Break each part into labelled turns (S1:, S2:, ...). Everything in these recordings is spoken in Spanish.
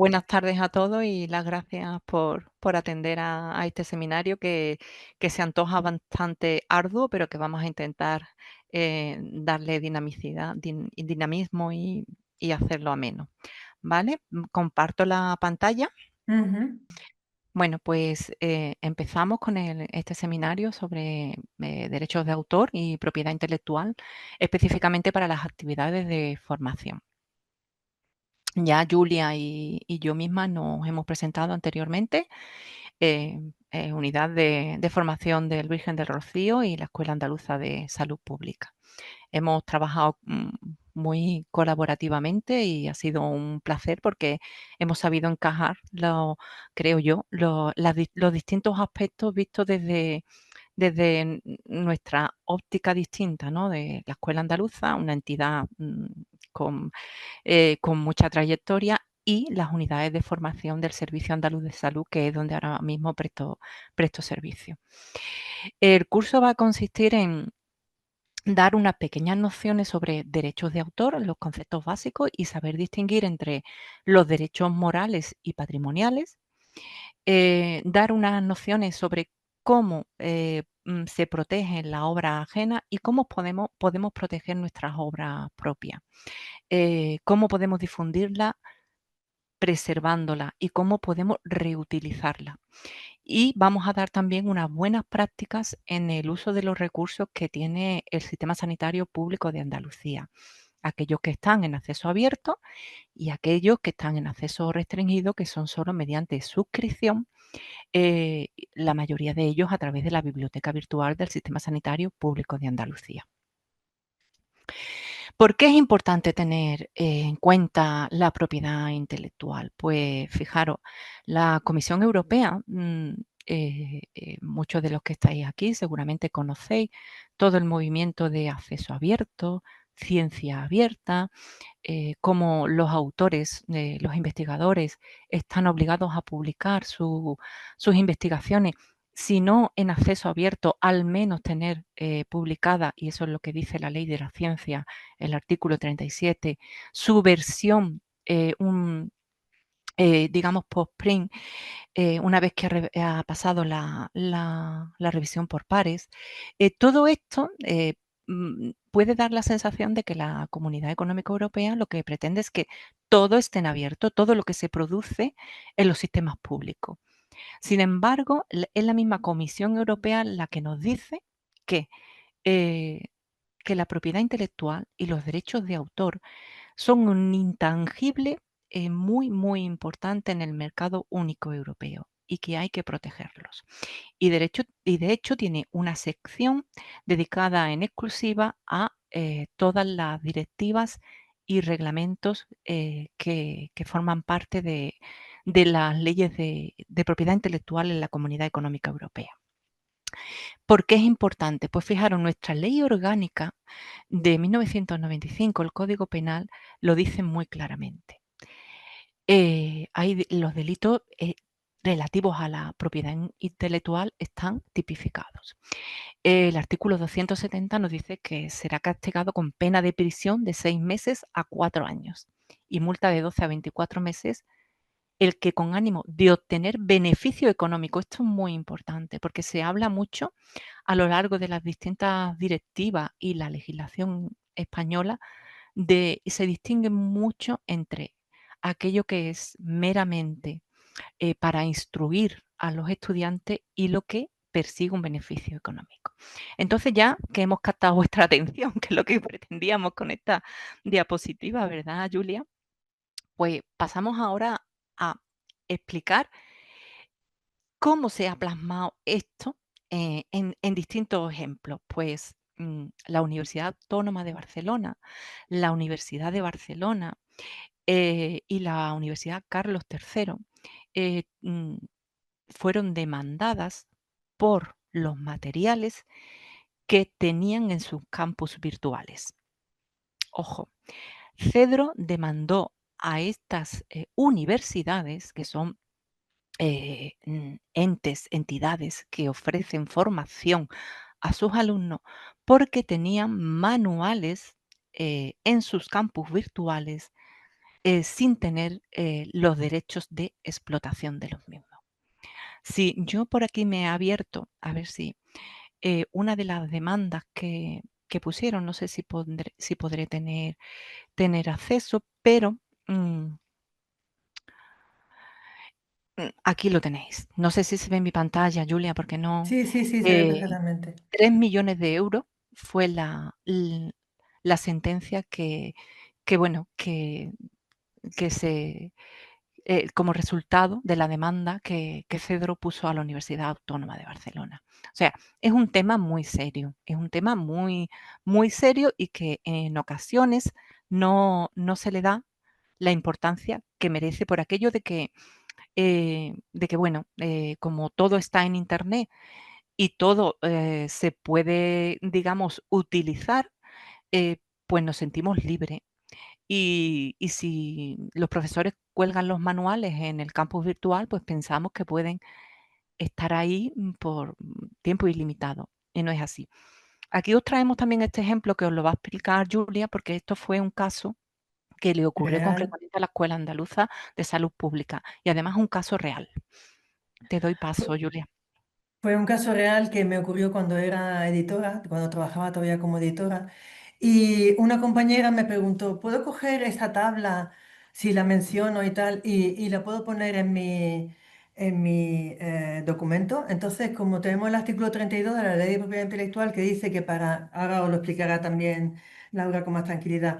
S1: Buenas tardes a todos y las gracias por atender a este seminario que se antoja bastante arduo, pero que vamos a intentar darle dinamicidad, dinamismo y hacerlo ameno. ¿Vale? Comparto la pantalla.
S2: Ujú.
S1: Bueno, pues empezamos con este seminario sobre derechos de autor y propiedad intelectual, específicamente para las actividades de formación. Ya Julia y yo misma nos hemos presentado anteriormente, Unidad de Formación del Virgen del Rocío y la Escuela Andaluza de Salud Pública. Hemos trabajado muy colaborativamente y ha sido un placer porque hemos sabido encajar, creo yo, los distintos aspectos vistos desde nuestra óptica distinta, ¿no? De la Escuela Andaluza, una entidad con mucha trayectoria, y las unidades de formación del Servicio Andaluz de Salud, que es donde ahora mismo presto servicio. El curso va a consistir en dar unas pequeñas nociones sobre derechos de autor, los conceptos básicos y saber distinguir entre los derechos morales y patrimoniales, dar unas nociones sobre cómo se protege la obra ajena y cómo podemos proteger nuestras obras propias, cómo podemos difundirla preservándola y cómo podemos reutilizarla. Y vamos a dar también unas buenas prácticas en el uso de los recursos que tiene el Sistema Sanitario Público de Andalucía, aquellos que están en acceso abierto y aquellos que están en acceso restringido, que son solo mediante suscripción, la mayoría de ellos a través de la biblioteca virtual del Sistema Sanitario Público de Andalucía. ¿Por qué es importante tener en cuenta la propiedad intelectual? Pues fijaros, la Comisión Europea, muchos de los que estáis aquí seguramente conocéis todo el movimiento de acceso abierto, ciencia abierta, cómo los autores, los investigadores están obligados a publicar sus investigaciones, si no en acceso abierto, al menos tener publicada, y eso es lo que dice la ley de la ciencia, el artículo 37, su versión, digamos, post-print, una vez que ha pasado la revisión por pares. Todo esto puede dar la sensación de que la Comunidad Económica Europea lo que pretende es que todo esté en abierto, todo lo que se produce en los sistemas públicos. Sin embargo, es la misma Comisión Europea la que nos dice que, eh, que la propiedad intelectual y los derechos de autor son un intangible muy, muy importante en el mercado único europeo y que hay que protegerlos. Y de hecho tiene una sección dedicada en exclusiva a todas las directivas y reglamentos que forman parte de las leyes de propiedad intelectual en la Comunidad Económica Europea. ¿Por qué es importante? Pues fijaros, nuestra ley orgánica de 1995, el Código Penal, lo dice muy claramente. Los delitos relativos a la propiedad intelectual están tipificados. El artículo 270 nos dice que será castigado con pena de prisión de 6 meses a 4 años y multa de 12 a 24 meses el que con ánimo de obtener beneficio económico. Esto es muy importante porque se habla mucho a lo largo de las distintas directivas y la legislación española se distingue mucho entre aquello que es meramente para instruir a los estudiantes y lo que persigue un beneficio económico. Entonces, ya que hemos captado vuestra atención, que es lo que pretendíamos con esta diapositiva, ¿verdad, Julia? Pues pasamos ahora a explicar cómo se ha plasmado esto en distintos ejemplos. Pues la Universidad Autónoma de Barcelona, la Universidad de Barcelona y la Universidad Carlos III fueron demandadas por los materiales que tenían en sus campus virtuales. Ojo, Cedro demandó a estas universidades, que son entidades que ofrecen formación a sus alumnos, porque tenían manuales en sus campus virtuales sin tener los derechos de explotación de los mismos. Si yo por aquí me he abierto, a ver si una de las demandas que pusieron, no sé si podré tener acceso, pero aquí lo tenéis. No sé si se ve en mi pantalla, Julia, porque no.
S2: Sí, sí, sí, se ve
S1: Eh,
S2: perfectamente.
S1: 3 millones de euros fue la sentencia bueno, que se como resultado de la demanda que Cedro puso a la Universidad Autónoma de Barcelona. O sea, es un tema muy serio, es un tema muy, muy serio y que en ocasiones no se le da la importancia que merece por aquello de que bueno, como todo está en Internet y todo se puede, digamos, utilizar, pues nos sentimos libres. Y si los profesores cuelgan los manuales en el campus virtual, pues pensamos que pueden estar ahí por tiempo ilimitado. Y no es así. Aquí os traemos también este ejemplo que os lo va a explicar Julia, porque esto fue un caso que le ocurrió
S2: Real.
S1: concretamente a la Escuela Andaluza de Salud Pública y además un caso real. Te doy paso, Julia.
S2: Fue un caso real que me ocurrió cuando era editora, cuando trabajaba todavía como editora, y una compañera me preguntó, ¿puedo coger esta tabla si la menciono y tal, y la puedo poner en mi documento? Entonces, como tenemos el artículo 32 de la Ley de Propiedad Intelectual que dice que para, ahora os lo explicará también Laura con más tranquilidad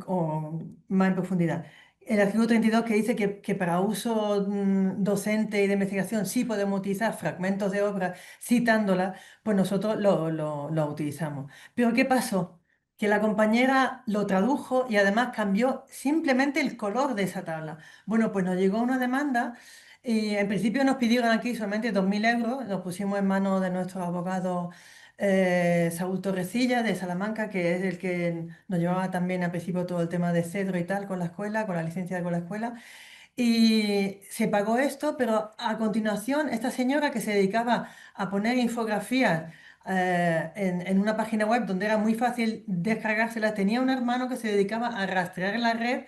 S2: o más en profundidad. El artículo 32 que dice que para uso docente y de investigación sí podemos utilizar fragmentos de obras citándolas, pues nosotros lo utilizamos. Pero ¿qué pasó? Que la compañera lo tradujo y además cambió simplemente el color de esa tabla. Bueno, pues nos llegó una demanda y en principio nos pidieron aquí solamente 2.000 euros, nos pusimos en manos de nuestro abogado Saúl Torrecilla de Salamanca, que es el que nos llevaba también al principio todo el tema de Cedro y tal con la escuela, con la licencia con la escuela. Y se pagó esto, pero a continuación esta señora que se dedicaba a poner infografías en una página web donde era muy fácil descargárselas, tenía un hermano que se dedicaba a rastrear en la red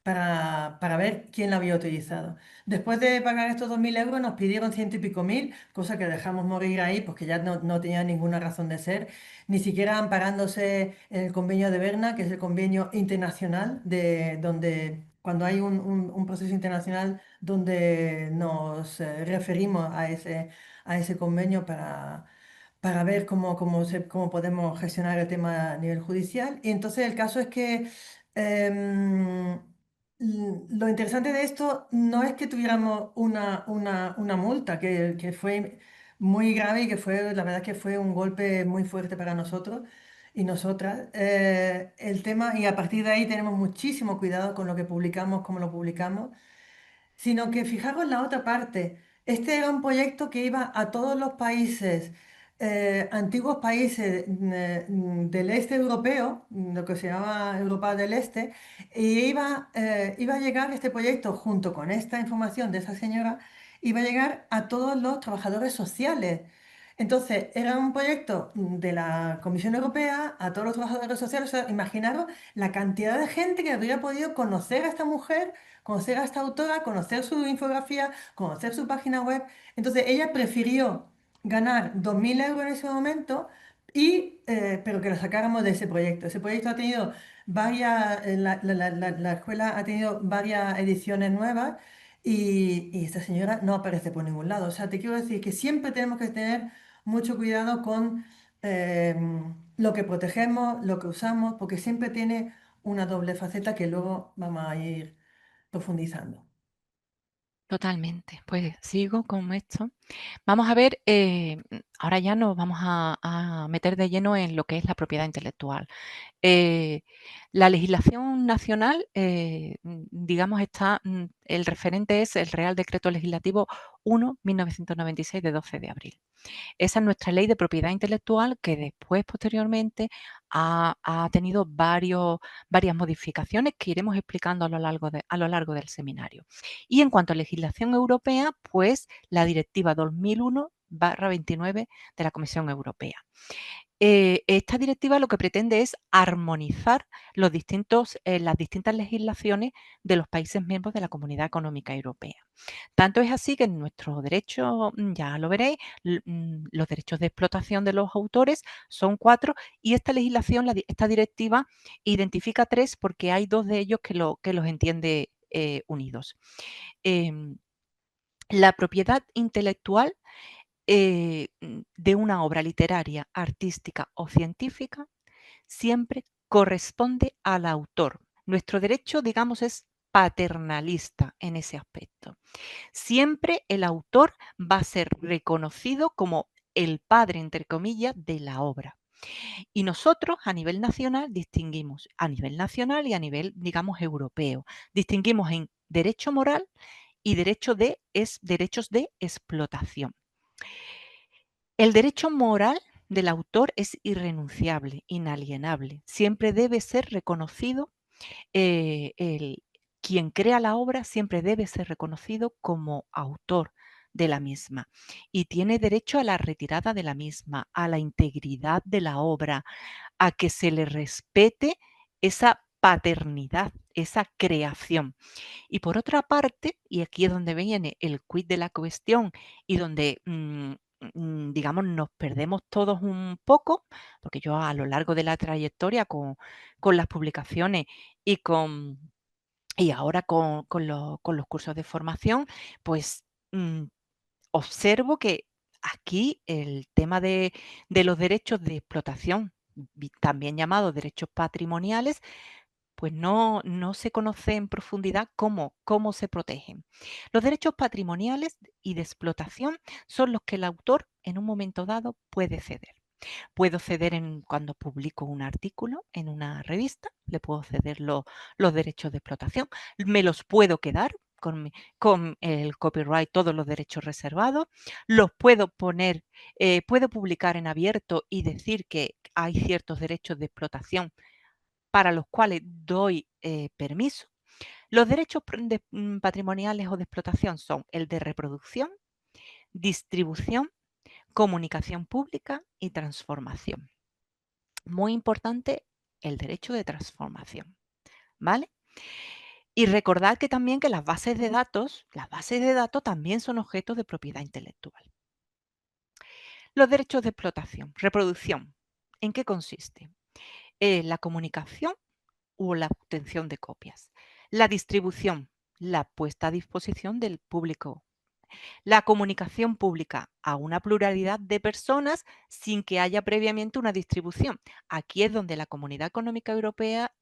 S2: para ver quién la había utilizado. Después de pagar estos 2.000 euros nos pidieron ciento y pico mil, cosa que dejamos morir ahí porque ya no tenía ninguna razón de ser, ni siquiera amparándose en el convenio de Berna, que es el convenio internacional de donde cuando hay un proceso internacional donde nos referimos a ese convenio para ver cómo podemos gestionar el tema a nivel judicial. Y entonces el caso es que em, lo interesante de esto no es que tuviéramos una multa, que fue muy grave y que fue, la verdad que fue un golpe muy fuerte para nosotros y nosotras. El tema, y a partir de ahí tenemos muchísimo cuidado con lo que publicamos, cómo lo publicamos, sino que fijaros la otra parte. Este era un proyecto que iba a todos los países, antiguos países del este europeo, lo que se llama Europa del Este, y iba a llegar este proyecto junto con esta información de esa señora, iba a llegar a todos los trabajadores sociales. Entonces, era un proyecto de la Comisión Europea a todos los trabajadores sociales. O sea, imaginaros la cantidad de gente que habría podido conocer a esta mujer, conocer a esta autora, conocer su infografía, conocer su página web. Entonces ella prefirió ganar 2.000 euros en ese momento, pero que la sacáramos de ese proyecto. Ese proyecto ha tenido varias, la escuela ha tenido varias ediciones nuevas y esta señora no aparece por ningún lado. O sea, te quiero decir que siempre tenemos que tener mucho cuidado con eh, lo que protegemos, lo que usamos, porque siempre tiene una doble faceta que luego vamos a ir profundizando.
S1: Totalmente. Pues sigo con esto. Vamos a ver, ahora ya nos vamos a meter de lleno en lo que es la propiedad intelectual. La legislación nacional, digamos, el referente es el Real Decreto Legislativo 1/1996 de 12 de abril. Esa es nuestra ley de propiedad intelectual que después, posteriormente, ha tenido varias modificaciones que iremos explicando a lo largo del seminario. Y en cuanto a legislación europea, pues la Directiva 2001/29 de la Comisión Europea. Esta directiva lo que pretende es armonizar las distintas legislaciones de los países miembros de la Comunidad Económica Europea. Tanto es así que en nuestro derecho, ya lo veréis, los derechos de explotación de los autores son 4 y esta legislación, esta directiva, identifica 3 porque hay 2 de ellos que los entiende unidos. Em, la propiedad intelectual de una obra literaria, artística o científica siempre corresponde al autor. Nuestro derecho, digamos, es paternalista en ese aspecto. Siempre el autor va a ser reconocido como el padre, entre comillas, de la obra. Y nosotros a nivel nacional distinguimos, a nivel nacional y a nivel, digamos, europeo, distinguimos en derecho moral y derechos de explotación. El derecho moral del autor es irrenunciable, inalienable. Siempre debe ser reconocido, quien crea la obra siempre debe ser reconocido como autor de la misma y tiene derecho a la retirada de la misma, a la integridad de la obra, a que se le respete esa paternidad, esa creación. Y por otra parte, y aquí es donde viene el quid de la cuestión y donde, digamos, nos perdemos todos un poco, porque yo a lo largo de la trayectoria con las publicaciones y y ahora con los cursos de formación, pues observo que aquí el tema de los derechos de explotación, también llamados derechos patrimoniales, pues no se conoce en profundidad cómo se protegen. Los derechos patrimoniales y de explotación son los que el autor en un momento dado puede ceder. Puedo ceder cuando publico un artículo en una revista, le puedo ceder los derechos de explotación, me los puedo quedar con el copyright, todos los derechos reservados, los puedo poner, puedo publicar en abierto y decir que hay ciertos derechos de explotación para los cuales doy permiso. Los derechos patrimoniales o de explotación son el de reproducción, distribución, comunicación pública y transformación. Muy importante el derecho de transformación, ¿vale? Y recordad que también que las bases de datos también son objetos de propiedad intelectual. Los derechos de explotación, reproducción, ¿en qué consiste? La comunicación o la obtención de copias. La distribución, la puesta a disposición del público. La comunicación pública a una pluralidad de personas sin que haya previamente una distribución. Aquí es donde la Comunidad Económica Europea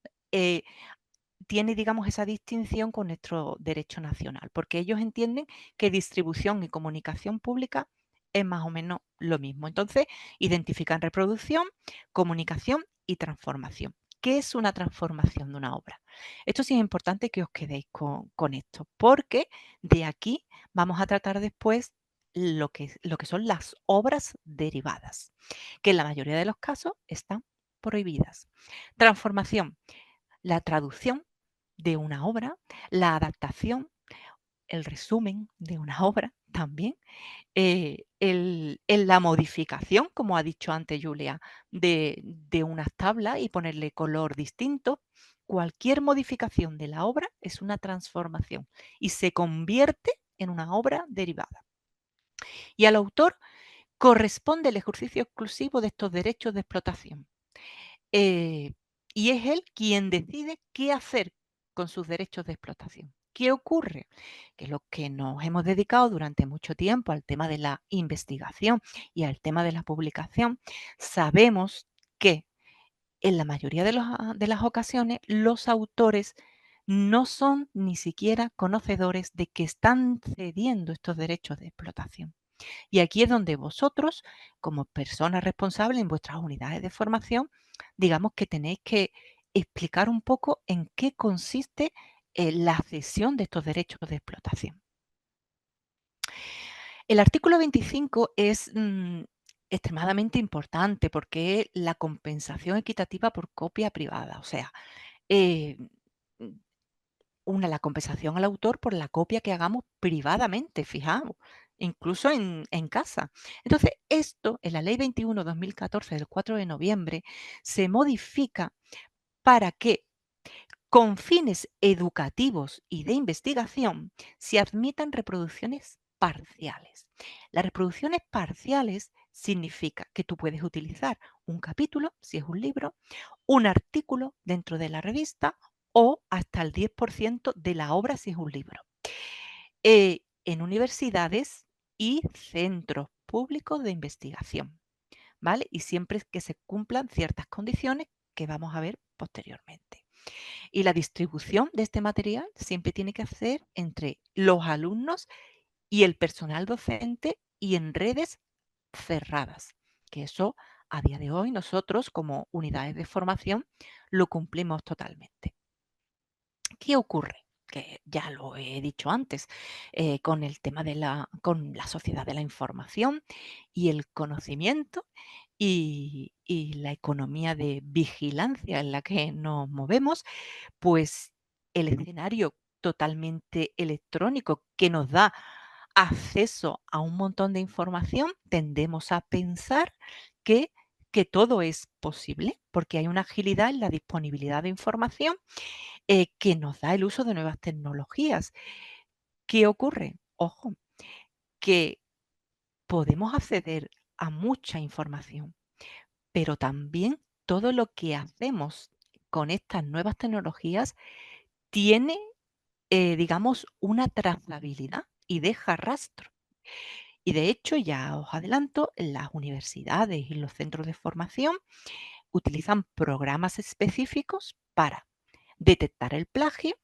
S1: tiene, digamos, esa distinción con nuestro derecho nacional, porque ellos entienden que distribución y comunicación pública es más o menos lo mismo. Entonces, identifican reproducción, comunicación y transformación. ¿Qué es una transformación de una obra? Esto sí es importante que os quedéis con esto, porque de aquí vamos a tratar después lo que son las obras derivadas, que en la mayoría de los casos están prohibidas. Transformación, la traducción de una obra, la adaptación, el resumen de una obra también, la modificación, como ha dicho antes Julia, de unas tablas y ponerle color distinto. Cualquier modificación de la obra es una transformación y se convierte en una obra derivada. Y al autor corresponde el ejercicio exclusivo de estos derechos de explotación. Y es él quien decide qué hacer con sus derechos de explotación. ¿Qué ocurre? Que los que nos hemos dedicado durante mucho tiempo al tema de la investigación y al tema de la publicación, sabemos que en la mayoría de las ocasiones los autores no son ni siquiera conocedores de que están cediendo estos derechos de explotación. Y aquí es donde vosotros, como personas responsables en vuestras unidades de formación, digamos que tenéis que explicar un poco en qué consiste la cesión de estos derechos de explotación. El artículo 25 es extremadamente importante porque es la compensación equitativa por copia privada. O sea, eh, la compensación al autor por la copia que hagamos privadamente, fijaos. incluso en casa. Entonces, esto en la Ley 21/2014 del 4 de noviembre se modifica para que con fines educativos y de investigación se admitan reproducciones parciales. Las reproducciones parciales significa que tú puedes utilizar un capítulo, si es un libro, un artículo dentro de la revista o hasta el 10% de la obra si es un libro. En universidades y centros públicos de investigación, ¿vale? Y siempre que se cumplan ciertas condiciones que vamos a ver posteriormente. Y la distribución de este material siempre tiene que hacer entre los alumnos y el personal docente y en redes cerradas, que eso a día de hoy nosotros como unidades de formación lo cumplimos totalmente. ¿Qué ocurre? Que ya lo he dicho antes, con el tema con la sociedad de la información y el conocimiento y la economía de vigilancia en la que nos movemos, pues el escenario totalmente electrónico que nos da acceso a un montón de información, tendemos a pensar que, que todo es posible, porque hay una agilidad en la disponibilidad de información que nos da el uso de nuevas tecnologías. ¿Qué ocurre? Ojo, que podemos acceder a mucha información, pero también todo lo que hacemos con estas nuevas tecnologías tiene, digamos, una trazabilidad y deja rastro. Y de hecho, ya os adelanto, las universidades y los centros de formación utilizan programas específicos para detectar el plagio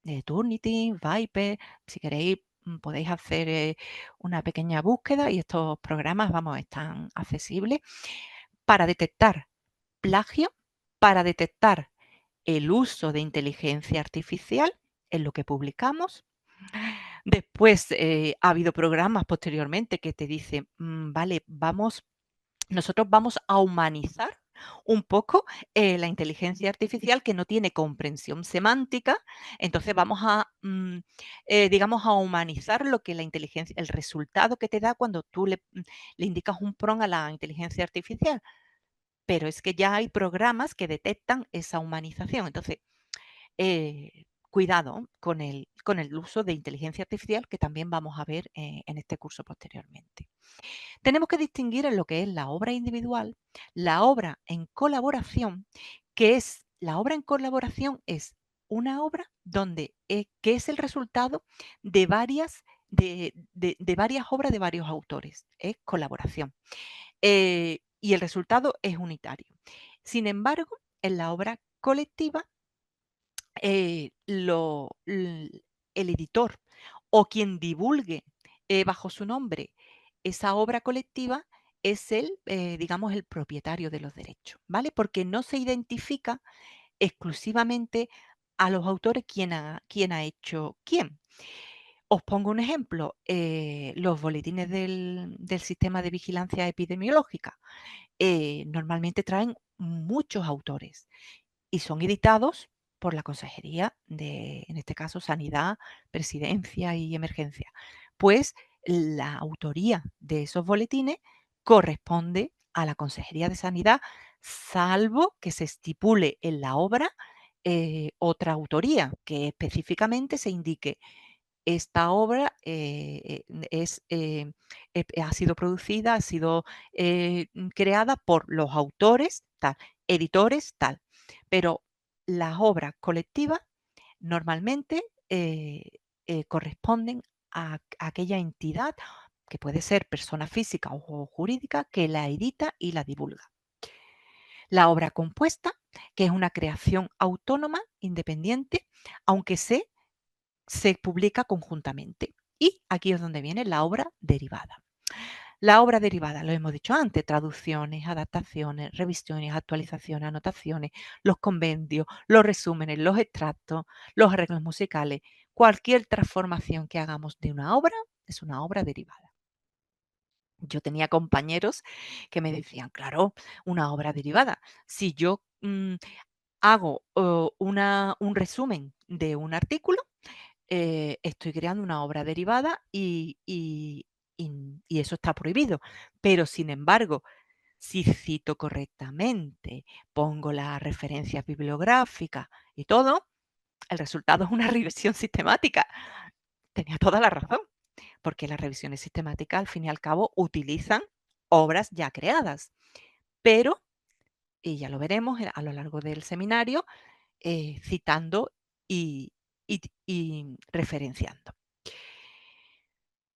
S1: de Turnitin, Viper. Si queréis, podéis hacer una pequeña búsqueda y estos programas, vamos, están accesibles para detectar plagio, para detectar el uso de inteligencia artificial en lo que publicamos. Después ha habido programas posteriormente que te dicen, vale, nosotros vamos a humanizar un poco la inteligencia artificial que no tiene comprensión semántica, entonces vamos a, digamos, a humanizar lo que la inteligencia, el resultado que te da cuando tú le indicas un prompt a la inteligencia artificial. Pero es que ya hay programas que detectan esa humanización. Entonces, cuidado con el uso de inteligencia artificial que también vamos a ver en este curso posteriormente. Tenemos que distinguir en lo que es la obra individual, la obra en colaboración, que es la obra en colaboración es una obra donde que es el resultado de de varias obras de varios autores, es colaboración. Y el resultado es unitario. Sin embargo, en la obra colectiva, el editor o quien divulgue bajo su nombre esa obra colectiva es digamos, el propietario de los derechos, ¿vale? Porque no se identifica exclusivamente a los autores quién ha hecho quién. Os pongo un ejemplo, los boletines del sistema de vigilancia epidemiológica normalmente traen muchos autores y son editados por la Consejería de, en este caso, Sanidad, Presidencia y Emergencia. Pues la autoría de esos boletines corresponde a la Consejería de Sanidad, salvo que se estipule en la obra otra autoría, que específicamente se indique esta obra ha sido producida, ha sido creada por los autores, tal, editores, tal. Pero las obras colectivas normalmente corresponden a aquella entidad que puede ser persona física o jurídica que la edita y la divulga. La obra compuesta, que es una creación autónoma, independiente, aunque se publica conjuntamente. Y aquí es donde viene la obra derivada. La obra derivada, lo hemos dicho antes, traducciones, adaptaciones, revisiones, actualizaciones, anotaciones, los compendios, los resúmenes, los extractos, los arreglos musicales, cualquier transformación que hagamos de una obra es una obra derivada. Yo tenía compañeros que me decían, claro, una obra derivada. Si yo hago un resumen de un artículo, estoy creando una obra derivada y eso está prohibido. Pero, sin embargo, si cito correctamente, pongo las referencias bibliográficas y todo, el resultado es una revisión sistemática. Tenía toda la razón, porque las revisiones sistemáticas, al fin y al cabo, utilizan obras ya creadas, pero, y ya lo veremos a lo largo del seminario, citando y, y referenciando.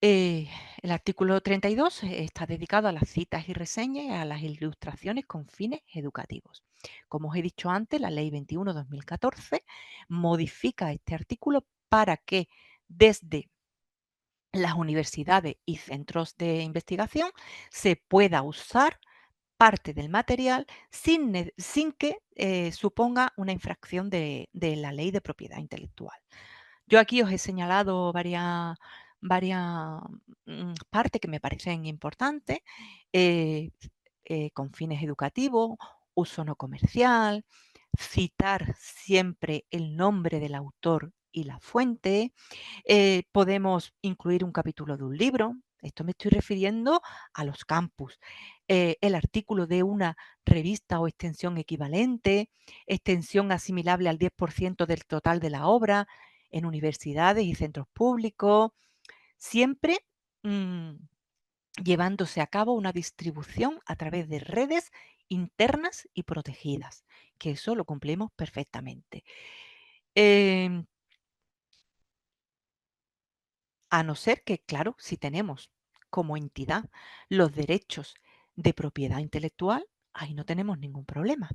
S1: El artículo 32 está dedicado a las citas y reseñas y a las ilustraciones con fines educativos. Como os he dicho antes, la Ley 21/2014 modifica este artículo para que desde las universidades y centros de investigación se pueda usar parte del material sin que suponga una infracción de la ley de propiedad intelectual. Yo aquí os he señalado varias partes que me parecen importantes, eh, con fines educativos, uso no comercial, citar siempre el nombre del autor y la fuente, podemos incluir un capítulo de un libro. Esto me estoy refiriendo a los campus. El artículo de una revista o extensión equivalente, extensión asimilable al 10% del total de la obra en universidades y centros públicos, siempre mm, llevándose a cabo una distribución a través de redes internas y protegidas, que eso lo cumplimos perfectamente. Em, A no ser que, claro, si tenemos como entidad los derechos de propiedad intelectual, ahí no tenemos ningún problema.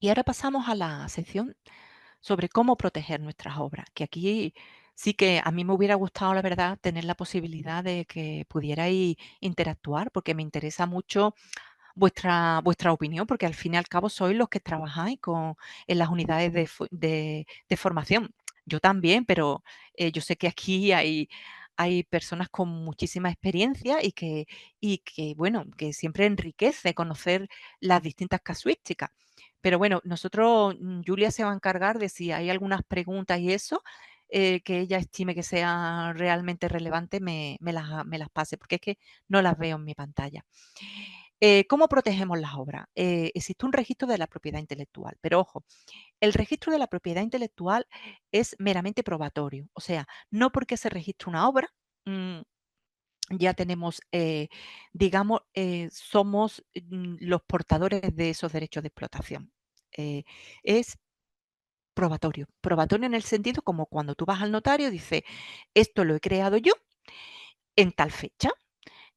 S1: Y ahora pasamos a la sección sobre cómo proteger nuestras obras, que aquí sí que a mí me hubiera gustado, la verdad, tener la posibilidad de que pudierais interactuar, porque me interesa mucho vuestra opinión, porque al fin y al cabo sois los que trabajáis en las unidades de formación. Yo también, pero yo sé que aquí hay personas con muchísima experiencia y que, bueno, que siempre enriquece conocer las distintas casuísticas. Pero bueno, nosotros, Julia se va a encargar de si hay algunas preguntas y eso, que ella estime que sea realmente relevante, me las pase, porque es que no las veo en mi pantalla. ¿Cómo protegemos las obras? Existe un registro de la propiedad intelectual, pero ojo, el registro de la propiedad intelectual es meramente probatorio, o sea, no porque se registre una obra, mm, ya tenemos, digamos, somos los portadores de esos derechos de explotación. Es probatorio, probatorio en el sentido como cuando tú vas al notario y dices, esto lo he creado yo en tal fecha.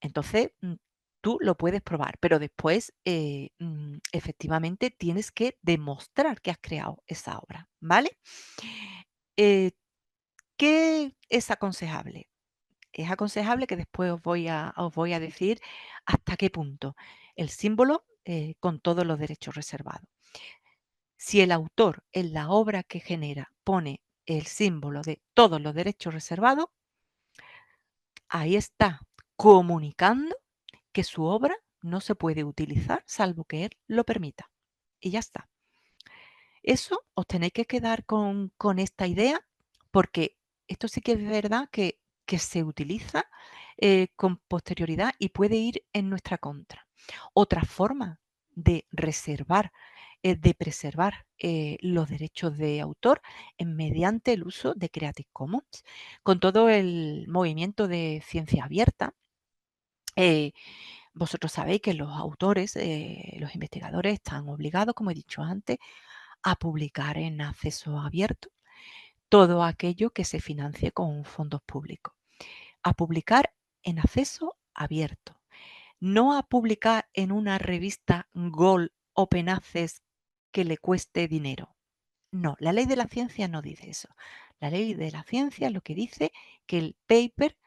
S1: Entonces, tú lo puedes probar, pero después, efectivamente, tienes que demostrar que has creado esa obra, ¿vale? Eh, ¿Qué es aconsejable? Es aconsejable que después os voy a decir hasta qué punto el símbolo con todos los derechos reservados. Si el autor en la obra que genera pone el símbolo de todos los derechos reservados, ahí está comunicando que su obra no se puede utilizar salvo que él lo permita. Y ya está. Eso os tenéis que quedar con esta idea porque esto sí que es verdad que se utiliza con posterioridad y puede ir en nuestra contra. Otra forma de reservar, de preservar los derechos de autor es mediante el uso de Creative Commons. Con todo el movimiento de ciencia abierta, eh, vosotros sabéis que los autores, los investigadores están obligados, como he dicho antes, a publicar en acceso abierto todo aquello que se financie con fondos públicos. A publicar en acceso abierto, no a publicar en una revista Gold Open Access que le cueste dinero. No, la ley de la ciencia no dice eso. La ley de la ciencia lo que dice que el paper,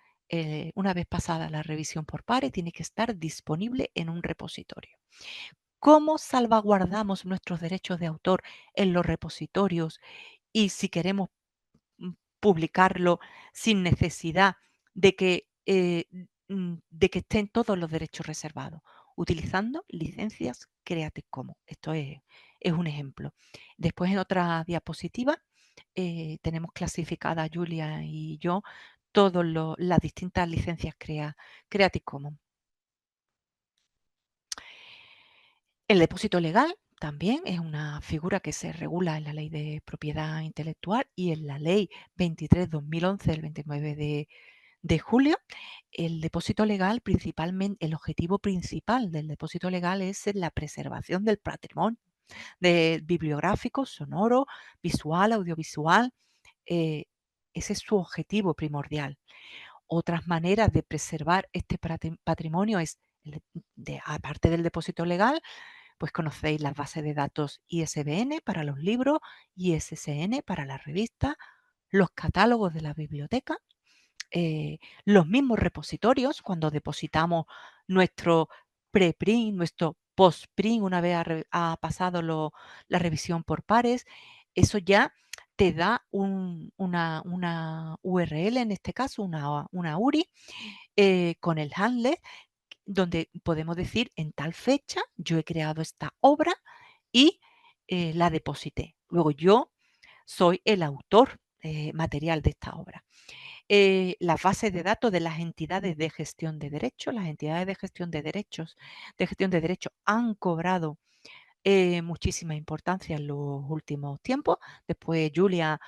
S1: una vez pasada la revisión por pares, tiene que estar disponible en un repositorio. ¿Cómo salvaguardamos nuestros derechos de autor en los repositorios y si queremos publicarlo sin necesidad de que estén todos los derechos reservados? Utilizando licencias Creative Commons. Esto es un ejemplo. Después en otra diapositiva tenemos clasificada Julia y yo todas las distintas licencias Creative Commons. El depósito legal también es una figura que se regula en la Ley de Propiedad Intelectual y en la Ley 23/2011 del 29 de julio. El depósito legal, principalmente, el objetivo principal del depósito legal es la preservación del patrimonio bibliográfico, sonoro, visual, audiovisual. eh, Ese es su objetivo primordial. Otras maneras de preservar este patrimonio es, aparte del depósito legal, pues conocéis las bases de datos ISBN para los libros, ISSN para las revistas, los catálogos de la biblioteca, los mismos repositorios cuando depositamos nuestro preprint, nuestro postprint, una vez ha pasado la revisión por pares. Eso ya te da una URL, en este caso una URI, con el handle, donde podemos decir en tal fecha yo he creado esta obra y la deposité. Luego yo soy el autor material de esta obra. Las bases de datos de las entidades de gestión de derechos. Las entidades de gestión de derechos han cobrado muchísima importancia en los últimos tiempos. Después Julia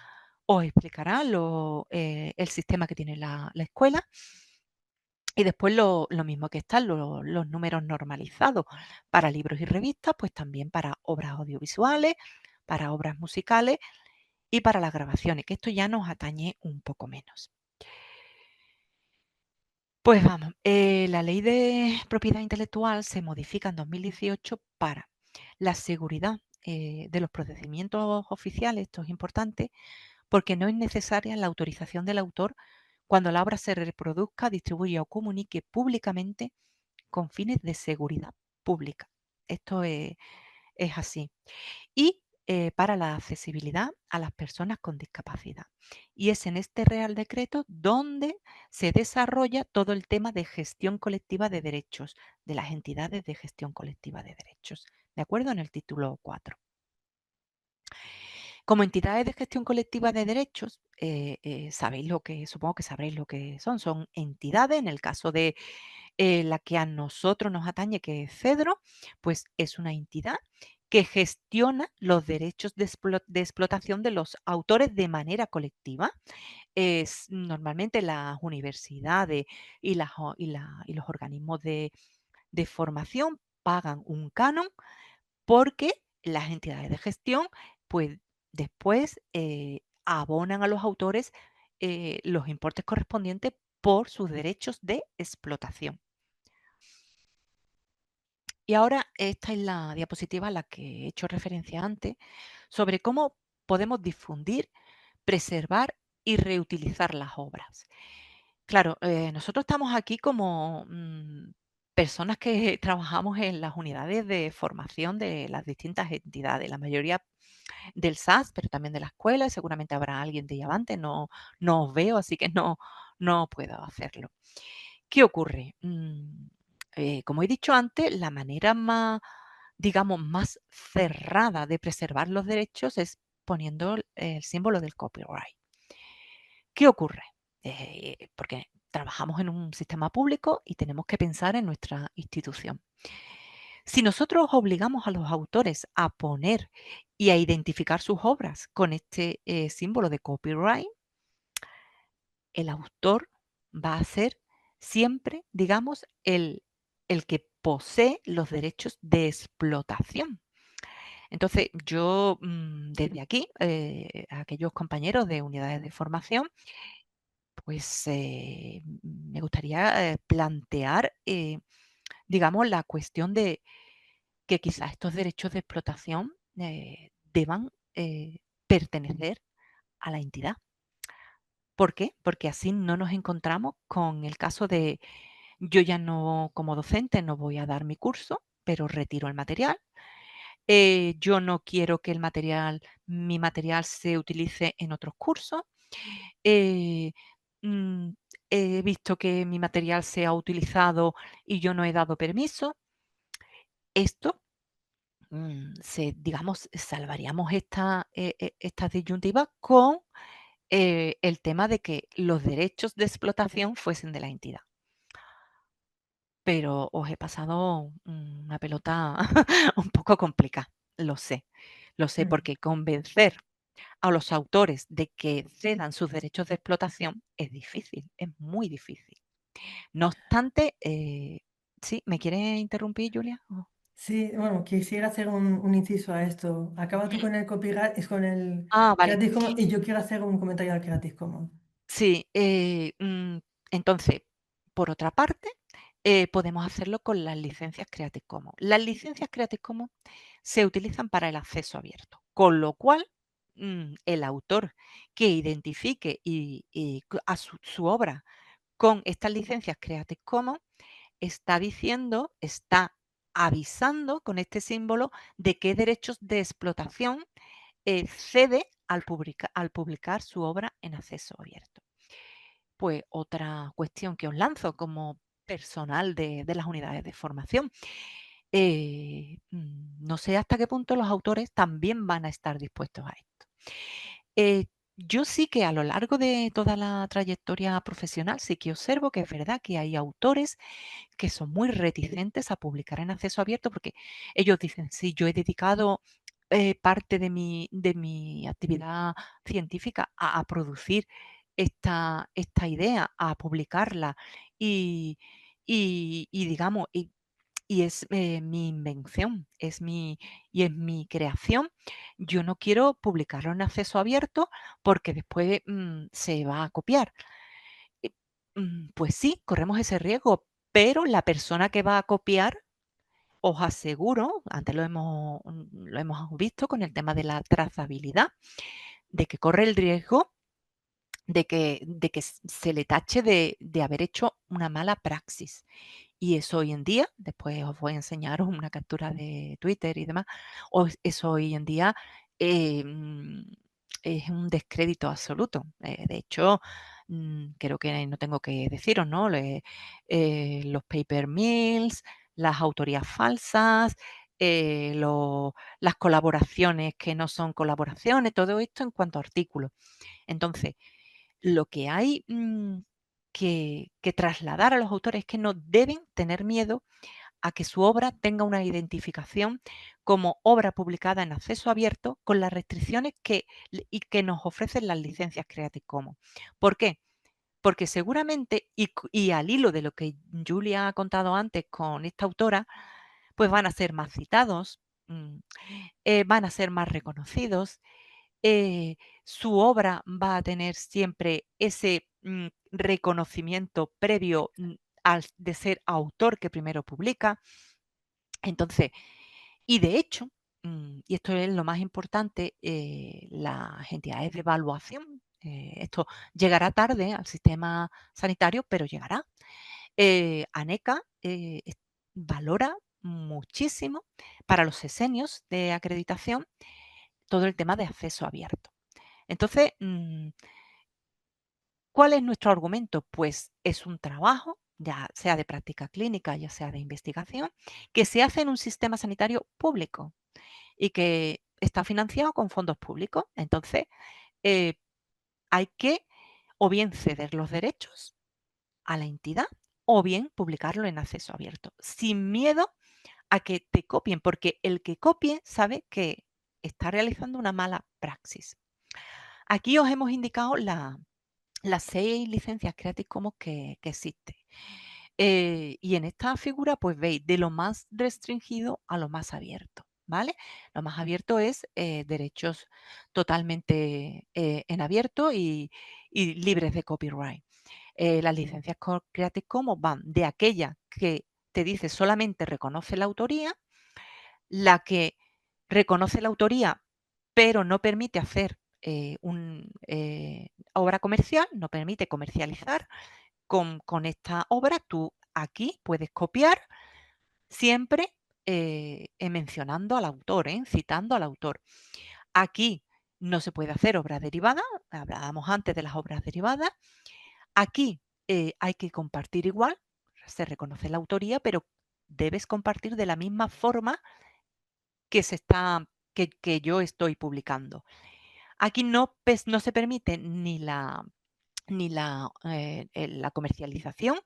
S1: os explicará el sistema que tiene la escuela. Y después lo mismo que están los números normalizados para libros y revistas, pues también para obras audiovisuales, para obras musicales y para las grabaciones, que esto ya nos atañe un poco menos. Pues vamos, la ley de propiedad intelectual se modifica en 2018 para la seguridad de los procedimientos oficiales. Esto es importante porque no es necesaria la autorización del autor cuando la obra se reproduzca, distribuya o comunique públicamente con fines de seguridad pública. Esto es así. Y para la accesibilidad a las personas con discapacidad. Y es en este Real Decreto donde se desarrolla todo el tema de gestión colectiva de derechos, de las entidades de gestión colectiva de derechos. ¿De acuerdo? En el título 4. Como entidades de gestión colectiva de derechos, supongo que sabréis lo que son. Son entidades, en el caso de la que a nosotros nos atañe, que es Cedro, pues es una entidad que gestiona los derechos de explotación de los autores de manera colectiva. Es normalmente las universidades y los organismos de formación pagan un canon porque las entidades de gestión, pues después abonan a los autores los importes correspondientes por sus derechos de explotación. Y ahora esta es la diapositiva a la que he hecho referencia antes sobre cómo podemos difundir, preservar y reutilizar las obras. Claro, nosotros estamos aquí como personas que trabajamos en las unidades de formación de las distintas entidades, la mayoría del SAS, pero también de la escuela, y seguramente habrá alguien de Llavante, no os veo, así que no puedo hacerlo. ¿Qué ocurre? Como he dicho antes, la manera más, digamos, más cerrada de preservar los derechos es poniendo el símbolo del copyright. ¿Qué ocurre? Porque trabajamos en un sistema público y tenemos que pensar en nuestra institución. Si nosotros obligamos a los autores a poner y a identificar sus obras con este símbolo de copyright, el autor va a ser siempre, digamos, el que posee los derechos de explotación. Entonces, yo desde aquí, a aquellos compañeros de unidades de formación, pues me gustaría plantear, digamos, la cuestión de que quizás estos derechos de explotación deban pertenecer a la entidad. ¿Por qué? Porque así no nos encontramos con el caso de yo ya no, como docente, no voy a dar mi curso, pero retiro el material. Yo no quiero que mi material se utilice en otros cursos. Eh, mm, He visto que mi material se ha utilizado y yo no he dado permiso. Esto, digamos, salvaríamos esta disyuntiva con el tema de que los derechos de explotación fuesen de la entidad. Pero os he pasado una pelota un poco complicada, lo sé,
S2: Mm.
S1: porque convencer a los autores de que cedan sus derechos de explotación es difícil, es muy difícil. No obstante, ¿sí? ¿Me quieres interrumpir, Julia?
S2: Sí, bueno, quisiera hacer un inciso a esto. Acaba tú con el copyright, es con el
S1: Ah, vale.
S2: Creative Commons y yo quiero hacer un comentario al Creative Commons.
S1: Sí, entonces, por otra parte, podemos hacerlo con las licencias Creative Commons. Las licencias Creative Commons se utilizan para el acceso abierto, con lo cual el autor que identifique a su obra con estas licencias Creative Commons está diciendo, está avisando con este símbolo de qué derechos de explotación cede al publicar su obra en acceso abierto. Pues otra cuestión que os lanzo como personal de las unidades de formación. No sé hasta qué punto los autores también van a estar dispuestos a esto. Yo sí que a lo largo de toda la trayectoria profesional sí que observo que es verdad que hay autores que son muy reticentes a publicar en acceso abierto porque ellos dicen, sí, yo he dedicado parte de mi actividad científica a producir esta idea, a publicarla y, digamos, y es mi invención, y es mi creación. Yo no quiero publicarlo en acceso abierto porque después se va a copiar. Eh, pues sí, corremos ese riesgo, pero la persona que va a copiar, os aseguro, antes lo hemos visto con el tema de la trazabilidad, de que corre el riesgo de que se le tache de haber hecho una mala praxis. Y eso hoy en día, después os voy a enseñar una captura de Twitter y demás, eso hoy en día es un descrédito absoluto. De hecho, creo que no tengo que deciros, ¿no? Los paper mills, las autorías falsas, las colaboraciones que no son colaboraciones, todo esto en cuanto a artículos. Entonces, lo que hay que trasladar a los autores es que no deben tener miedo a que su obra tenga una identificación como obra publicada en acceso abierto con las restricciones y que nos ofrecen las licencias Creative Commons. ¿Por qué? Porque seguramente, y al hilo de lo que Julia ha contado antes con esta autora, pues van a ser más citados, mm, van a ser más reconocidos, su obra va a tener siempre ese reconocimiento previo de ser autor que primero publica. Entonces, y de hecho, y esto es lo más importante, las entidades de evaluación, esto llegará tarde al sistema sanitario, pero llegará. ANECA valora muchísimo para los sesenios de acreditación todo el tema de acceso abierto. Entonces, ¿cuál es nuestro argumento? Pues es un trabajo, ya sea de práctica clínica, ya sea de investigación, que se hace en un sistema sanitario público y que está financiado con fondos públicos. Entonces, eh, hay que o bien ceder los derechos a la entidad o bien publicarlo en acceso abierto, sin miedo a que te copien, porque el que copie sabe que está realizando una mala praxis. Aquí os hemos indicado las 6 licencias Creative Commons que existen. Y en esta figura, pues veis de lo más restringido a lo más abierto, ¿vale? Lo más abierto es derechos totalmente en abierto y libres de copyright. Las licencias Creative Commons van de aquella que te dice solamente reconoce la autoría, la que reconoce la autoría pero no permite hacer obra comercial, no permite comercializar con esta obra. Tú aquí puedes copiar siempre mencionando al autor, citando al autor. Aquí no se puede hacer obra derivada, hablábamos antes de las obras derivadas. Aquí hay que compartir igual, se reconoce la autoría, pero debes compartir de la misma forma que yo estoy publicando. Aquí no se permite ni la comercialización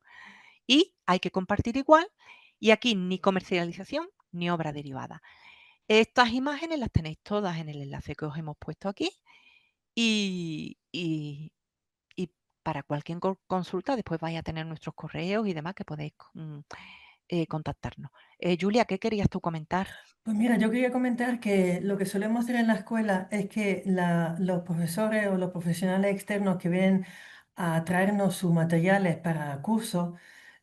S1: y hay que compartir igual, y aquí ni comercialización ni obra derivada. Estas imágenes las tenéis todas en el enlace que os hemos puesto aquí y, y- y para cualquier consulta después vais a tener nuestros correos y demás que podéis contactarnos. Julia, ¿qué querías tú comentar?
S2: Pues mira, yo quería comentar que lo que solemos hacer en la escuela es que los profesores o los profesionales externos que vienen a traernos sus materiales para cursos,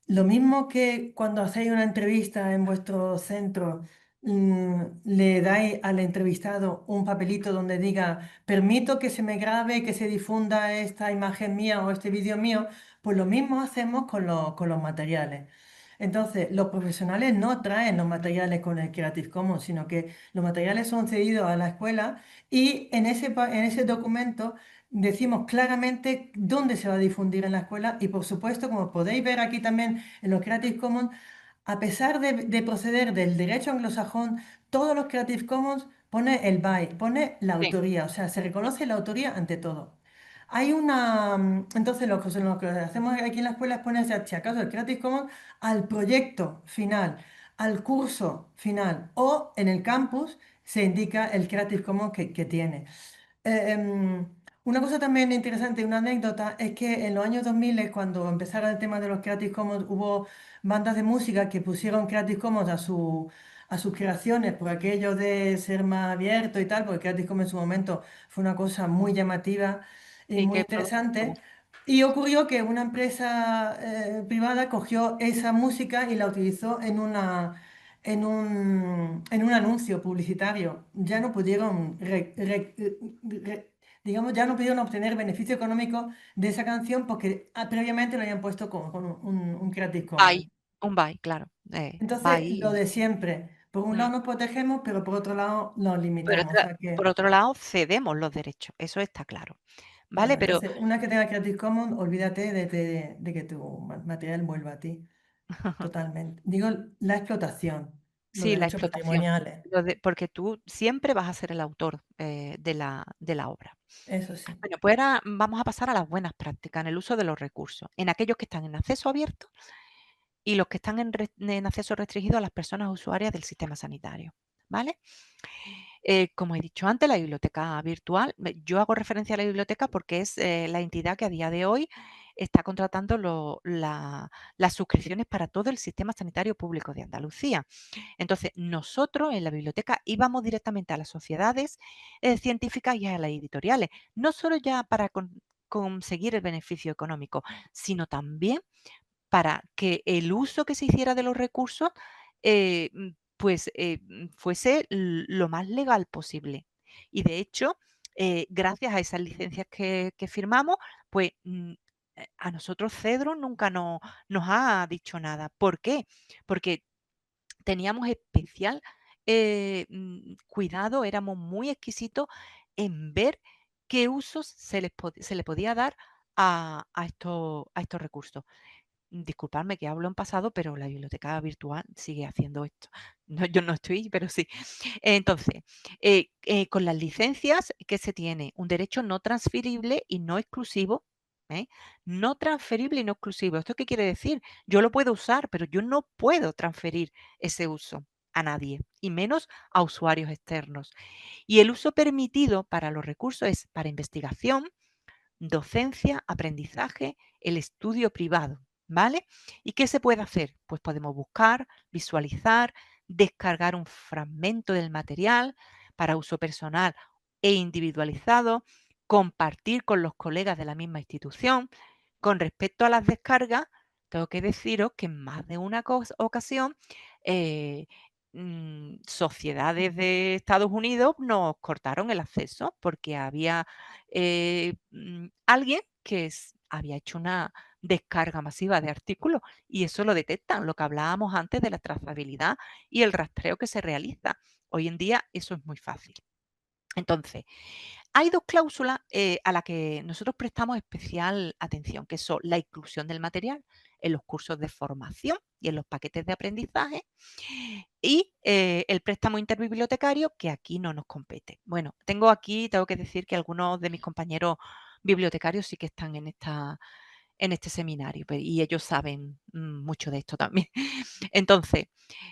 S2: lo mismo que cuando hacéis una entrevista en vuestro centro, le dais al entrevistado un papelito donde diga, permito que se me grabe, que se difunda esta imagen mía o este vídeo mío, pues lo mismo hacemos con los materiales. Entonces, los profesionales no traen los materiales con el Creative Commons, sino que los materiales son cedidos a la escuela y en ese documento decimos claramente dónde se va a difundir en la escuela y por supuesto, como podéis ver aquí también en los Creative Commons, a pesar de proceder del derecho anglosajón, todos los Creative Commons pone el by, pone la
S1: Sí,
S2: autoría, o sea, se
S1: mm,
S2: reconoce la autoría ante todo. Entonces lo que hacemos aquí en la escuela es ponerse, si acaso, el Creative Commons al proyecto final, al curso final o en el campus se indica el Creative Commons que tiene. Eh, em, una cosa también interesante, una anécdota, es que en los años 2000, cuando empezaron el tema de los Creative Commons, hubo bandas de música que pusieron Creative Commons a sus creaciones por aquello de ser más abierto y tal, porque Creative Commons en su momento fue una cosa muy llamativa y
S1: sí,
S2: muy
S1: que
S2: interesante. Y ocurrió que una empresa privada cogió esa música y la utilizó en un anuncio publicitario. Ya no pudieron, digamos, ya no pudieron obtener beneficio económico de esa canción porque previamente lo habían puesto con un Creative Commons.
S1: Bye, un bye, claro.
S2: Entonces, lo
S1: Bye.
S2: de siempre. Por un
S1: Mm.
S2: lado nos protegemos, pero por otro lado nos
S1: Pero
S2: limitamos. O
S1: otra-
S2: sea
S1: por
S2: que,
S1: otro lado, cedemos los derechos, eso está claro. ¿Vale?
S2: claro,
S1: Pero
S2: entonces, una vez que tenga Creative Commons, olvídate de que tu material vuelva a ti. Totalmente. Digo, la explotación, los
S1: sí, la
S2: derechos
S1: explotación,
S2: patrimoniales,
S1: porque tú siempre vas a ser el autor de la obra.
S2: eso sí.
S1: Bueno, pues ahora vamos a pasar a las buenas prácticas en el uso de los recursos, en aquellos que están en acceso abierto y los que están en acceso restringido a las personas usuarias del sistema sanitario. ¿Vale? Como he dicho antes, la biblioteca virtual, yo hago referencia a la biblioteca porque es la entidad que a día de hoy está contratando las suscripciones para todo el sistema sanitario público de Andalucía. Entonces, nosotros en la biblioteca íbamos directamente a las sociedades científicas y a las editoriales, no solo ya para conseguir el beneficio económico, sino también para que el uso que se hiciera de los recursos, fuese lo más legal posible. Y de hecho, gracias a esas licencias que firmamos, pues a nosotros Cedro nunca nos ha dicho nada. ¿Por qué? Porque teníamos especial cuidado, éramos muy exquisitos en ver qué usos se le podía dar a estos recursos. Disculpadme que hablo en pasado, pero la biblioteca virtual sigue haciendo esto. No, yo no estoy, pero sí. Entonces, con las licencias que se tiene un derecho no transferible y no exclusivo, ¿eh? No transferible y no exclusivo. ¿Esto qué quiere decir? Yo lo puedo usar, pero yo no puedo transferir ese uso a nadie, y menos a usuarios externos. Y el uso permitido para los recursos es para investigación, docencia, aprendizaje, el estudio privado, ¿vale? ¿Y qué se puede hacer? Pues podemos buscar, visualizar, descargar un fragmento del material para uso personal e individualizado, compartir con los colegas de la misma institución. Con respecto a las descargas, tengo que deciros que en más de una ocasión eh, sociedades de Estados Unidos nos cortaron el acceso porque había alguien que había hecho una descarga masiva de artículos y eso lo detectan, lo que hablábamos antes de la trazabilidad y el rastreo que se realiza. Hoy en día eso es muy fácil. Entonces, hay dos cláusulas a las que nosotros prestamos especial atención, que son la inclusión del material en los cursos de formación y en los paquetes de aprendizaje y el préstamo interbibliotecario, que aquí no nos compete. Bueno, tengo que decir que algunos de mis compañeros bibliotecarios sí que están en este seminario y ellos saben mucho de esto también. Entonces,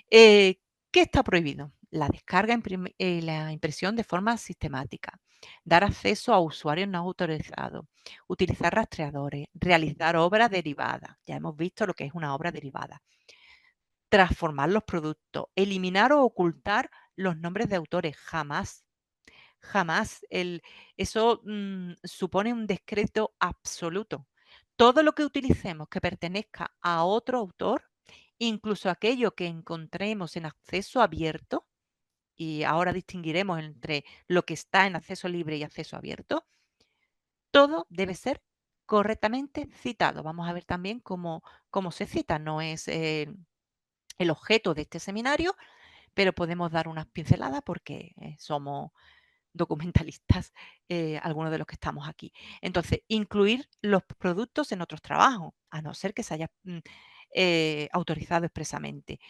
S1: eh, ¿qué está prohibido? La descarga y la impresión de forma sistemática, dar acceso a usuarios no autorizados, utilizar rastreadores, realizar obras derivadas. Ya hemos visto lo que es una obra derivada. Transformar los productos, eliminar o ocultar los nombres de autores, jamás. Jamás. Eso supone un descrédito absoluto. Todo lo que utilicemos que pertenezca a otro autor, incluso aquello que encontremos en acceso abierto, y ahora distinguiremos entre lo que está en acceso libre y acceso abierto, todo debe ser correctamente citado. Vamos a ver también cómo se cita. No es el objeto de este seminario, pero podemos dar unas pinceladas porque somos documentalistas, algunos de los que estamos aquí. Entonces, incluir los productos en otros trabajos, a no ser que se haya autorizado expresamente.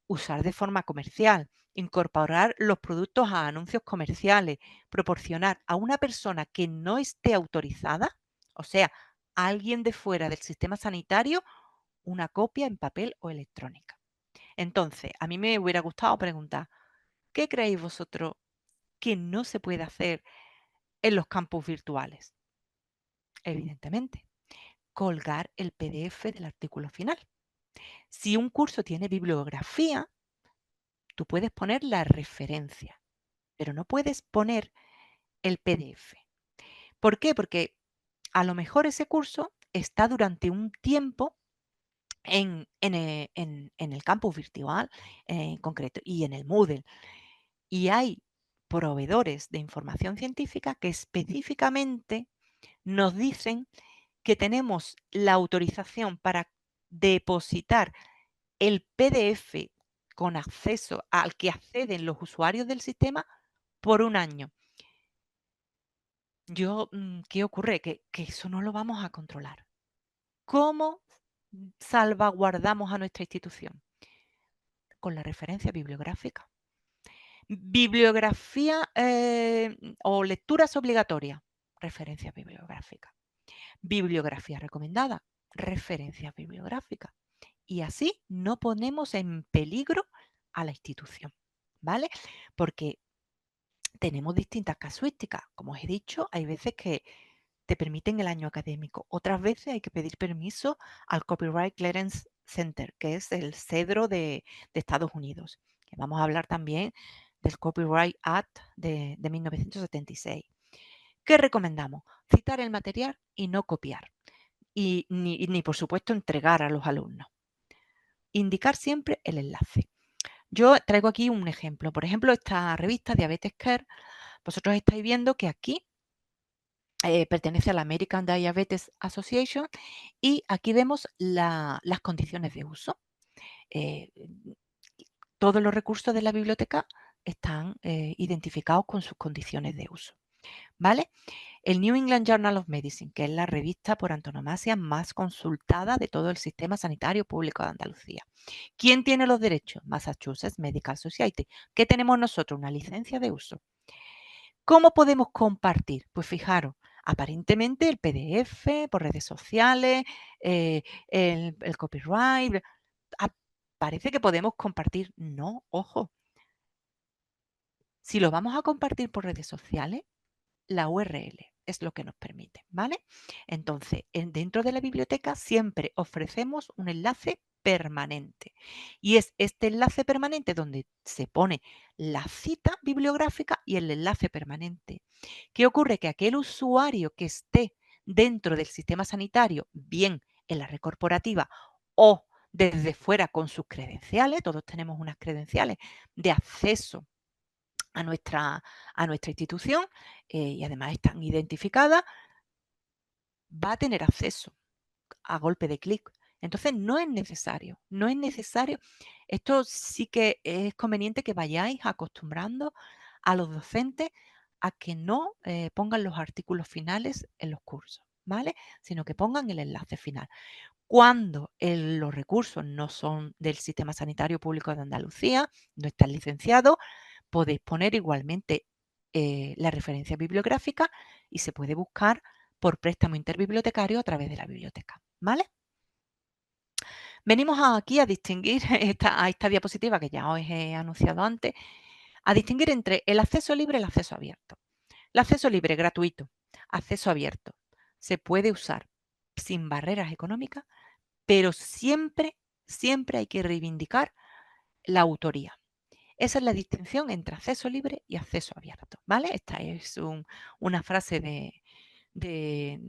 S1: Usar de forma comercial, incorporar los productos a anuncios comerciales, proporcionar a una persona que no esté autorizada, o sea, a alguien de fuera del sistema sanitario, una copia en papel o electrónica. Entonces, a mí me hubiera gustado preguntar, ¿qué creéis vosotros que no se puede hacer en los campus virtuales? Evidentemente, colgar el PDF del artículo final. Si un curso tiene bibliografía, tú puedes poner la referencia, pero no puedes poner el PDF. ¿Por qué? Porque a lo mejor ese curso está durante un tiempo en el campus virtual en concreto y en el Moodle. Y hay proveedores de información científica que específicamente nos dicen que tenemos la autorización para depositar el PDF con acceso al que acceden los usuarios del sistema por un año. ¿Qué ocurre? Que eso no lo vamos a controlar. ¿Cómo salvaguardamos a nuestra institución? Con la referencia bibliográfica. Bibliografía o lecturas obligatorias, referencia bibliográfica. Bibliografía recomendada, referencia bibliográfica. Y así no ponemos en peligro a la institución, ¿vale? Porque tenemos distintas casuísticas. Como os he dicho, hay veces que te permiten el año académico. Otras veces hay que pedir permiso al Copyright Clearance Center, que es el cedro de Estados Unidos. Que vamos a hablar también del Copyright Act de 1976. ¿Qué recomendamos? Citar el material y no copiar. Y ni, por supuesto, entregar a los alumnos. Indicar siempre el enlace. Yo traigo aquí un ejemplo. Por ejemplo, esta revista Diabetes Care, vosotros estáis viendo que aquí pertenece a la American Diabetes Association y aquí vemos las condiciones de uso. Eh, todos los recursos de la biblioteca están identificados con sus condiciones de uso. ¿Vale? El New England Journal of Medicine, que es la revista por antonomasia más consultada de todo el sistema sanitario público de Andalucía. ¿Quién tiene los derechos? Massachusetts Medical Society. ¿Qué tenemos nosotros? Una licencia de uso. ¿Cómo podemos compartir? Pues fijaros, aparentemente el PDF por redes sociales, el copyright, parece que podemos compartir. No, ojo. Si lo vamos a compartir por redes sociales, la URL es lo que nos permite, ¿vale? Entonces, dentro de la biblioteca siempre ofrecemos un enlace permanente y es este enlace permanente donde se pone la cita bibliográfica y el enlace permanente. ¿Qué ocurre? Que aquel usuario que esté dentro del sistema sanitario, bien en la red corporativa o desde fuera con sus credenciales, todos tenemos unas credenciales de acceso a nuestra institución y además están identificadas, va a tener acceso a golpe de clic. Entonces no es necesario. Esto sí que es conveniente que vayáis acostumbrando a los docentes a que no pongan los artículos finales en los cursos, ¿vale? Sino que pongan el enlace final. Cuando los recursos no son del Sistema Sanitario Público de Andalucía, no están licenciados, podéis poner igualmente la referencia bibliográfica y se puede buscar por préstamo interbibliotecario a través de la biblioteca, ¿vale? Venimos aquí a distinguir a esta diapositiva que ya os he anunciado antes, a distinguir entre el acceso libre y el acceso abierto. El acceso libre, gratuito, acceso abierto, se puede usar sin barreras económicas, pero siempre, siempre hay que reivindicar la autoría. Esa es la distinción entre acceso libre y acceso abierto, ¿vale? Esta es una frase de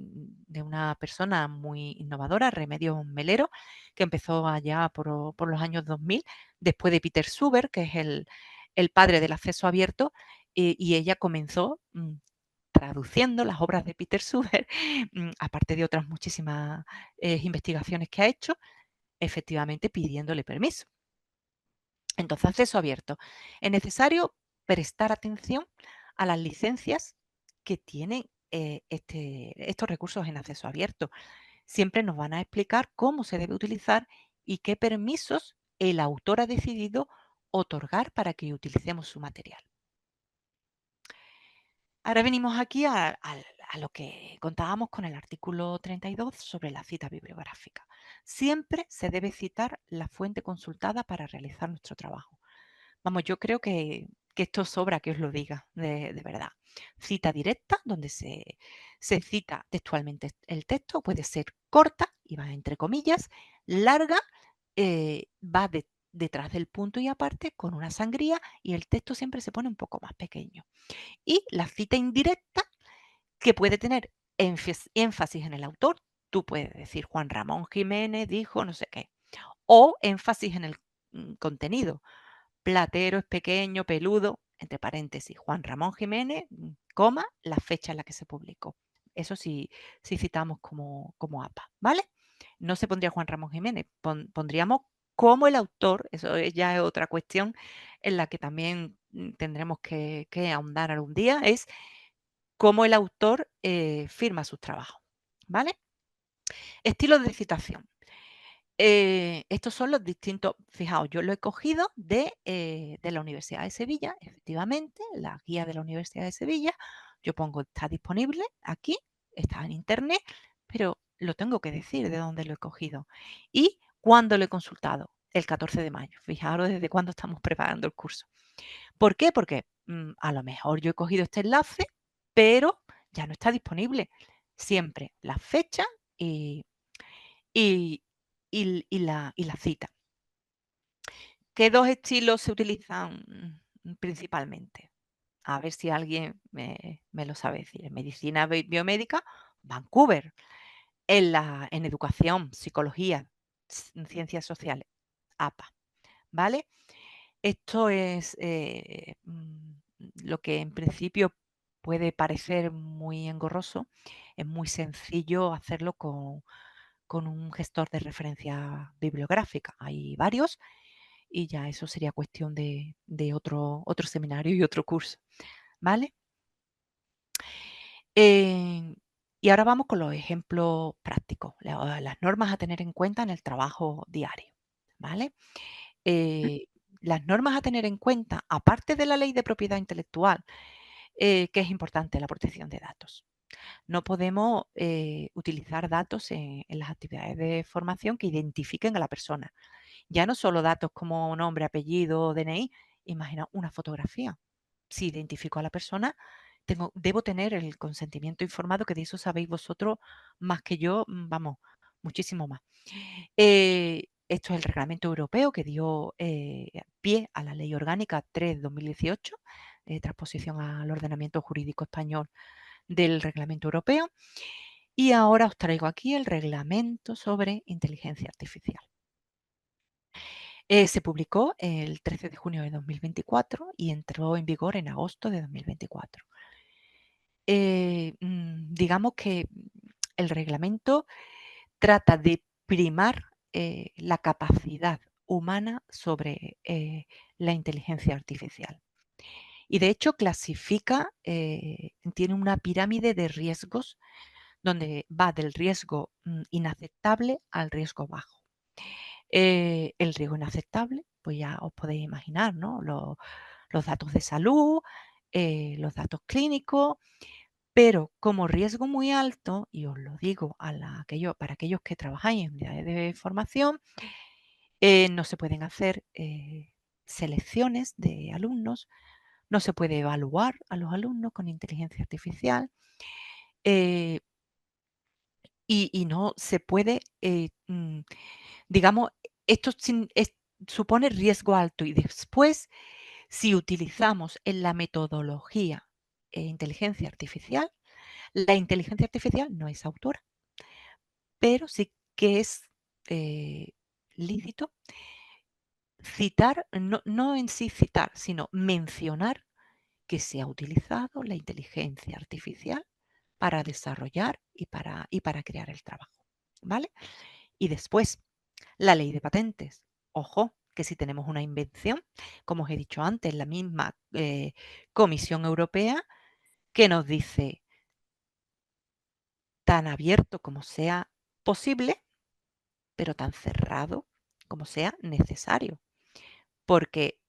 S1: una persona muy innovadora, Remedios Melero, que empezó allá por los años 2000, después de Peter Suber, que es el padre del acceso abierto, y ella comenzó traduciendo las obras de Peter Suber, aparte de otras muchísimas investigaciones que ha hecho, efectivamente pidiéndole permiso. Entonces, acceso abierto. Es necesario prestar atención a las licencias que tienen estos recursos en acceso abierto. Siempre nos van a explicar cómo se debe utilizar y qué permisos el autor ha decidido otorgar para que utilicemos su material. Ahora venimos aquí a lo que contábamos con el artículo 32 sobre la cita bibliográfica. Siempre se debe citar la fuente consultada para realizar nuestro trabajo. Vamos, yo creo que esto sobra que os lo diga, de verdad. Cita directa, donde se cita textualmente el texto, puede ser corta, y va entre comillas, larga, va detrás del punto y aparte con una sangría y el texto siempre se pone un poco más pequeño. Y la cita indirecta, que puede tener énfasis en el autor, tú puedes decir Juan Ramón Jiménez dijo no sé qué, o énfasis en el contenido. Platero es pequeño, peludo, entre paréntesis, Juan Ramón Jiménez, coma, la fecha en la que se publicó. Eso sí, sí citamos como APA, ¿vale? No se pondría Juan Ramón Jiménez, pondríamos como el autor, eso ya es otra cuestión en la que también tendremos que ahondar algún día, es cómo el autor firma sus trabajos, ¿vale? Estilos de citación. Estos son los distintos, fijaos, yo lo he cogido de la Universidad de Sevilla, efectivamente, la guía de la Universidad de Sevilla. Yo pongo, está disponible aquí, está en internet, pero lo tengo que decir de dónde lo he cogido. ¿Y cuándo lo he consultado? El 14 de mayo. Fijaros desde cuándo estamos preparando el curso. ¿Por qué? Porque a lo mejor yo he cogido este enlace, pero ya no está disponible. Siempre la fecha y, y, y la cita. ¿Qué dos estilos se utilizan principalmente? A ver si alguien me lo sabe decir. En medicina biomédica, Vancouver. En educación, psicología, ciencias sociales, APA. ¿Vale? Esto es lo que en principio puede parecer muy engorroso. Es muy sencillo hacerlo con un gestor de referencia bibliográfica. Hay varios y ya eso sería cuestión de otro seminario y otro curso, ¿vale? Y ahora vamos con los ejemplos prácticos, las normas a tener en cuenta en el trabajo diario, ¿vale? Las normas a tener en cuenta, aparte de la ley de propiedad intelectual, que es importante la protección de datos. No podemos utilizar datos en las actividades de formación que identifiquen a la persona. Ya no solo datos como nombre, apellido, DNI, imagina una fotografía. Si identifico a la persona, debo tener el consentimiento informado, que de eso sabéis vosotros más que yo, vamos, muchísimo más. Esto es el reglamento europeo que dio pie a la Ley Orgánica 3/2018, transposición al ordenamiento jurídico español del reglamento europeo. Y ahora os traigo aquí el reglamento sobre inteligencia artificial. Se publicó el 13 de junio de 2024 y entró en vigor en agosto de 2024. Digamos que el reglamento trata de primar la capacidad humana sobre la inteligencia artificial. Y de hecho clasifica, tiene una pirámide de riesgos donde va del riesgo inaceptable al riesgo bajo. El riesgo inaceptable, pues ya os podéis imaginar, ¿no? Los datos de salud, los datos clínicos, pero como riesgo muy alto, y os lo digo para aquellos que trabajáis en unidades de formación, no se pueden hacer selecciones de alumnos, no se puede evaluar a los alumnos con inteligencia artificial eh, y no se puede, digamos, esto supone riesgo alto y después, si utilizamos en la metodología inteligencia artificial, la inteligencia artificial no es autora, pero sí que es lícito citar, no en sí citar, sino mencionar que se ha utilizado la inteligencia artificial para desarrollar y para crear el trabajo, ¿vale? Y después, la ley de patentes. Ojo, que si tenemos una invención, como os he dicho antes, la misma Comisión Europea que nos dice tan abierto como sea posible, pero tan cerrado como sea necesario, porque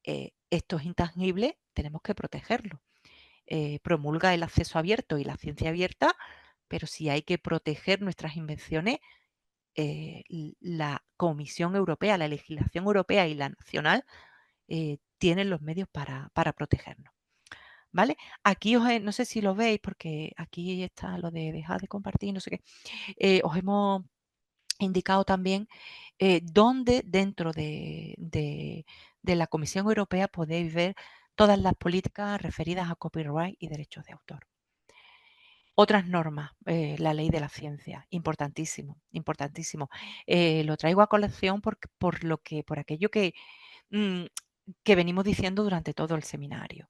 S1: esto es intangible, tenemos que protegerlo. Promulga el acceso abierto y la ciencia abierta, pero si hay que proteger nuestras invenciones, la Comisión Europea, la legislación europea y la nacional tienen los medios para protegernos. ¿Vale? Aquí no sé si lo veis, porque aquí está lo de dejar de compartir, no sé qué. Os hemos indicado también dónde dentro de la Comisión Europea podéis ver todas las políticas referidas a copyright y derechos de autor. Otras normas, la ley de la ciencia, importantísimo, importantísimo. Lo traigo a colección por aquello mm, que venimos diciendo durante todo el seminario.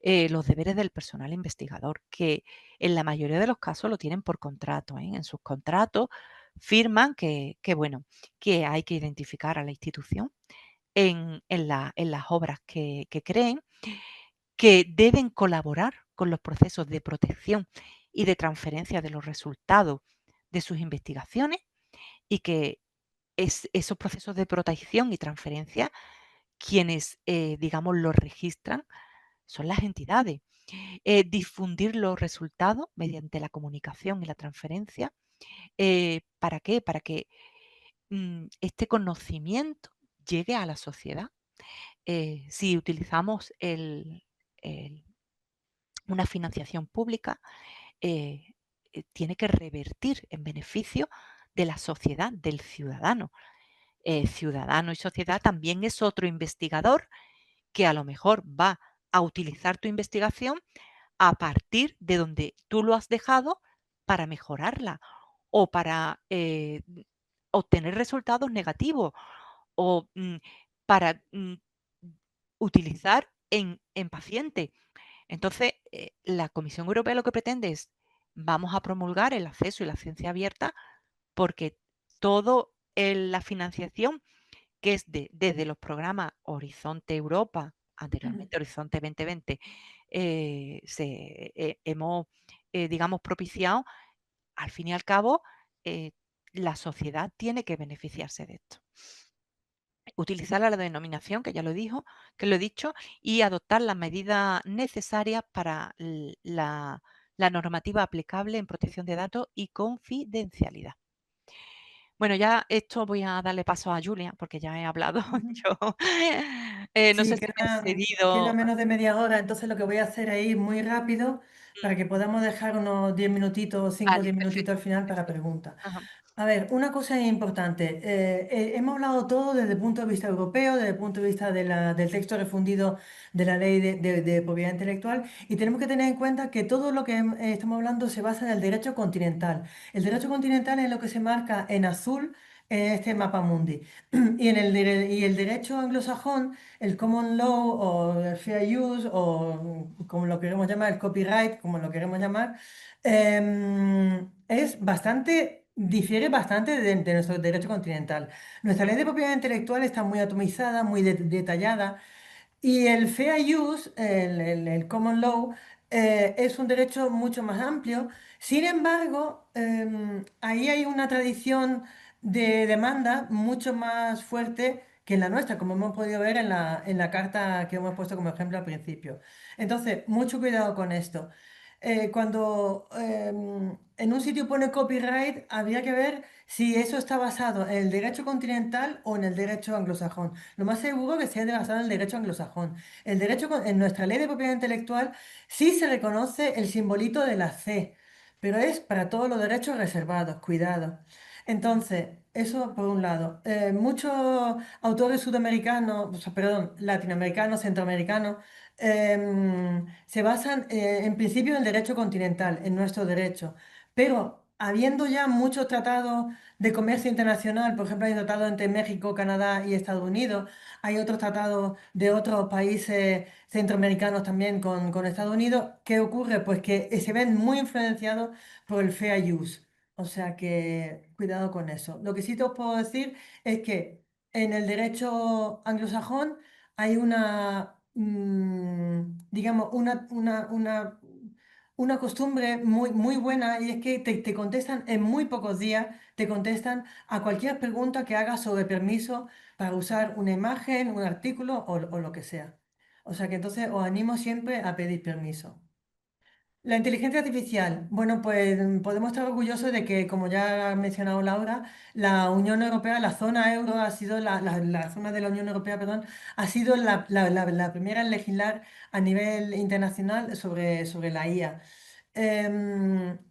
S1: Los deberes del personal investigador, que en la mayoría de los casos lo tienen por contrato. En sus contratos firman bueno, que hay que identificar a la institución en las obras que creen, que deben colaborar con los procesos de protección y de transferencia de los resultados de sus investigaciones y que esos procesos de protección y transferencia quienes, digamos, los registran son las entidades. Difundir los resultados mediante la comunicación y la transferencia. ¿Para qué? Para que este conocimiento llegue a la sociedad. Si utilizamos una financiación pública, tiene que revertir en beneficio de la sociedad, del ciudadano. Ciudadano y sociedad también es otro investigador que a lo mejor va a utilizar tu investigación a partir de donde tú lo has dejado para mejorarla o para obtener resultados negativos o para utilizar en pacientes. Entonces, la Comisión Europea lo que pretende es, vamos a promulgar el acceso y la ciencia abierta porque todo la financiación que es desde los programas Horizonte Europa, anteriormente Horizonte 2020, hemos, digamos, propiciado, al fin y al cabo, la sociedad tiene que beneficiarse de esto. Utilizar la denominación, que ya que lo he dicho, y adoptar las medidas necesarias para la normativa aplicable en protección de datos y confidencialidad. Bueno, ya esto voy a darle paso a Julia, porque ya he hablado yo. No
S2: Sí,
S1: sé si me he
S2: queda
S1: excedido.
S2: menos de media hora, entonces lo que voy a hacer es ir muy rápido para que podamos dejar unos 10 minutitos, 5 o
S1: Vale,
S2: 10 minutitos
S1: perfecto,
S2: al final para
S1: perfecto.
S2: preguntas.
S1: Ajá.
S2: A ver, una cosa importante. Hemos hablado todo desde el punto de vista europeo, desde el punto de vista del texto refundido de la ley de propiedad intelectual, y tenemos que tener en cuenta que todo lo que estamos hablando se basa en el derecho continental. El derecho continental es lo que se marca en azul en este mapa mundi. Y el derecho anglosajón, el common law o el fair use o como lo queremos llamar, el copyright, como lo queremos llamar, es bastante, difiere bastante de nuestro derecho continental. Nuestra ley de propiedad intelectual está muy atomizada, muy detallada Y el fair use, el common law, es un derecho mucho más amplio. Sin embargo, ahí hay una tradición de demanda mucho más fuerte que en la nuestra, como hemos podido ver en la carta que hemos puesto como ejemplo al principio. Entonces, mucho cuidado con esto. Cuando en un sitio pone copyright, habría que ver si eso está basado en el derecho continental o en el derecho anglosajón. Lo más seguro que sea basado en el derecho anglosajón. En nuestra ley de propiedad intelectual sí se reconoce el simbolito de la C, pero es para todos los derechos reservados, cuidado. Entonces, eso por un lado. Muchos autores sudamericanos, o sea, perdón, latinoamericanos, centroamericanos, se basan en principio en el derecho continental, en nuestro derecho, pero habiendo ya muchos tratados de comercio internacional, por ejemplo, hay tratados entre México, Canadá y Estados Unidos, hay otros tratados de otros países centroamericanos también con Estados Unidos. ¿Qué ocurre? Pues que se ven muy influenciados por el fair use. O sea que cuidado con eso. Lo que sí te os puedo decir es que en el derecho anglosajón hay digamos, una costumbre muy buena, y es que te contestan en muy pocos días, te contestan a cualquier pregunta que hagas sobre permiso para usar una imagen, un artículo o lo que sea. O sea que entonces os animo siempre a pedir permiso. La inteligencia artificial. Bueno, pues podemos estar orgullosos de que, como ya ha mencionado Laura, la Unión Europea, la zona euro ha sido la zona de la Unión Europea, perdón, ha sido la primera en legislar a nivel internacional sobre la IA.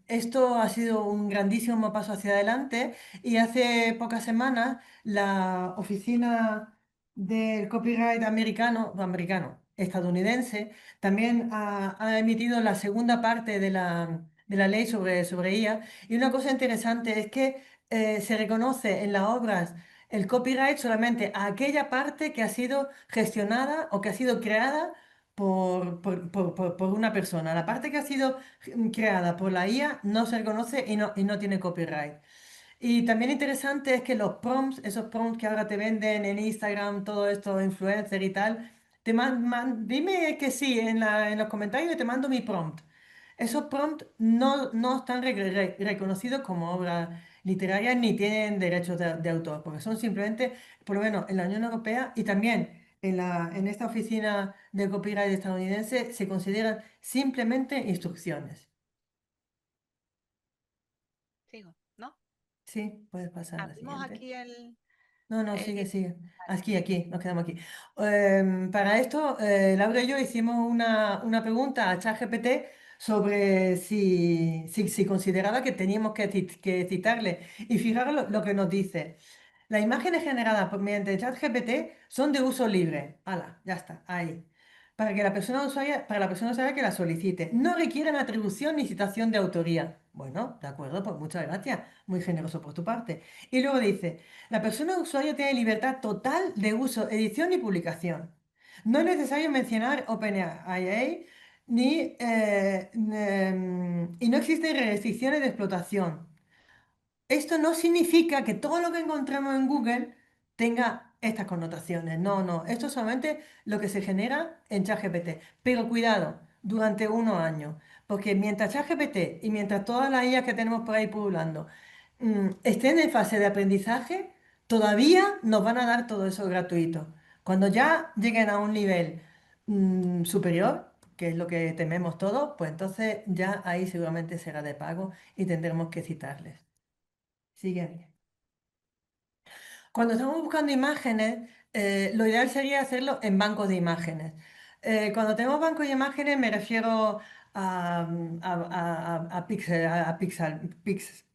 S2: Esto ha sido un grandísimo paso hacia adelante, y hace pocas semanas la oficina del copyright estadounidense, también ha emitido la segunda parte de la ley sobre IA. Y una cosa interesante es que se reconoce en las obras el copyright solamente a aquella parte que ha sido gestionada o que ha sido creada por una persona. La parte que ha sido creada por la IA no se reconoce y no tiene copyright. Y también interesante es que los prompts, esos prompts que ahora te venden en Instagram, todo esto, influencer y tal, dime que sí en los comentarios y te mando mi prompt. Esos prompts no están reconocidos como obras literarias ni tienen derechos de autor, porque son simplemente, por lo menos en la Unión Europea y también en esta oficina de copyright estadounidense, se consideran simplemente instrucciones.
S3: Sigo, ¿no?
S2: Sí, puedes pasar a la
S3: Abrimos
S2: siguiente.
S3: aquí
S2: No, no,
S3: el
S2: sigue,
S3: libro.
S2: sigue.
S3: Vale.
S2: Aquí, nos quedamos aquí. Para esto, Laura y yo hicimos una pregunta a ChatGPT sobre si consideraba que teníamos que citarle. Y fijaros lo que nos dice. Las imágenes generadas mediante ChatGPT son de uso libre. Hala, ya está, ahí. Para la persona usuaria que la solicite. No requieren atribución ni citación de autoría. Bueno, de acuerdo, pues muchas gracias. Muy generoso por tu parte. Y luego dice. La persona usuario tiene libertad total de uso, edición y publicación. No es necesario mencionar OpenAI y no existen restricciones de explotación. Esto no significa que todo lo que encontremos en Google tenga estas connotaciones. No, no. Esto es solamente lo que se genera en ChatGPT. Pero cuidado, durante unos años. Porque mientras ChatGPT y mientras todas las IAs que tenemos por ahí pululando estén en fase de aprendizaje, todavía nos van a dar todo eso gratuito. Cuando ya lleguen a un nivel superior, que es lo que tememos todos, pues entonces ya ahí seguramente será de pago y tendremos que citarles. Sigue. Cuando estamos buscando imágenes, lo ideal sería hacerlo en bancos de imágenes. Cuando tenemos bancos de imágenes me refiero a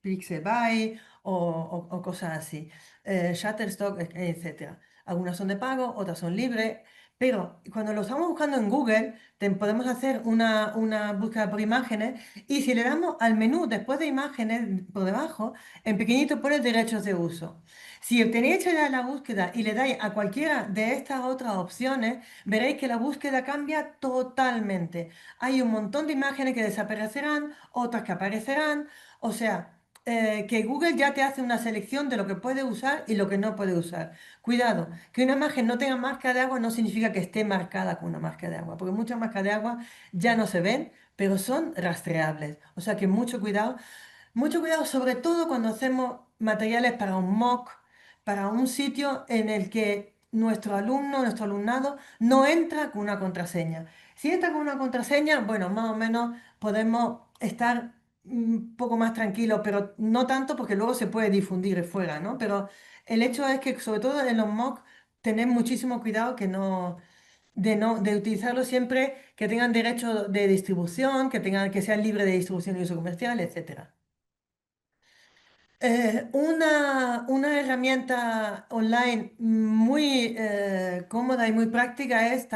S2: Pixelby o cosas así, Shutterstock, etcétera. Algunas son de pago, otras son libres, pero cuando lo estamos buscando en Google, podemos hacer una búsqueda por imágenes, y si le damos al menú después de imágenes por debajo, en pequeñito pone derechos de uso. Si tenéis hecha ya la búsqueda y le dais a cualquiera de estas otras opciones, veréis que la búsqueda cambia totalmente. Hay un montón de imágenes que desaparecerán, otras que aparecerán. O sea, que Google ya te hace una selección de lo que puede usar y lo que no puede usar. Cuidado, que una imagen no tenga marca de agua no significa que esté marcada con una marca de agua, porque muchas marcas de agua ya no se ven, pero son rastreables. O sea que mucho cuidado, sobre todo cuando hacemos materiales para un mock, para un sitio en el que nuestro alumno, nuestro alumnado, no entra con una contraseña. Si entra con una contraseña, bueno, más o menos podemos estar un poco más tranquilos, pero no tanto porque luego se puede difundir fuera, ¿no? Pero el hecho es que, sobre todo en los mock, tener muchísimo cuidado de utilizarlo siempre que tengan derecho de distribución, que sean libres de distribución y uso comercial, etcétera. Una herramienta online muy cómoda y muy práctica es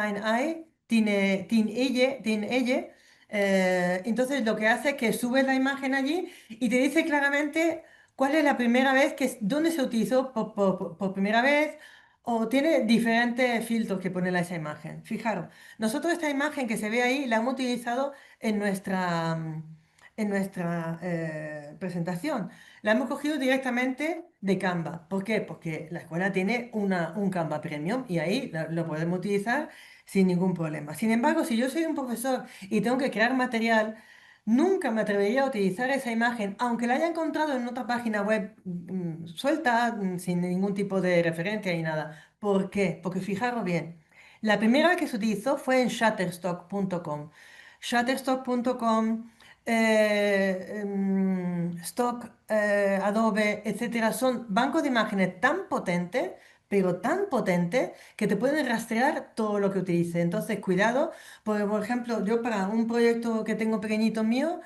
S2: TineEye, TineEye. Entonces lo que hace es que subes la imagen allí y te dice claramente cuál es la primera vez dónde se utilizó por primera vez, o tiene diferentes filtros que ponen a esa imagen. Fijaros, nosotros esta imagen que se ve ahí la hemos utilizado en nuestra presentación. La hemos cogido directamente de Canva. ¿Por qué? Porque la escuela tiene un Canva Premium y ahí lo podemos utilizar sin ningún problema. Sin embargo, si yo soy un profesor y tengo que crear material, nunca me atrevería a utilizar esa imagen, aunque la haya encontrado en otra página web suelta, sin ningún tipo de referencia ni nada. ¿Por qué? Porque fijaros bien, la primera vez que se utilizó fue en Shutterstock.com. Shutterstock.com, Stock, Adobe, etcétera, son bancos de imágenes tan potentes, pero tan potentes, que te pueden rastrear todo lo que utilices. Entonces, cuidado, porque, por ejemplo, yo para un proyecto que tengo pequeñito mío,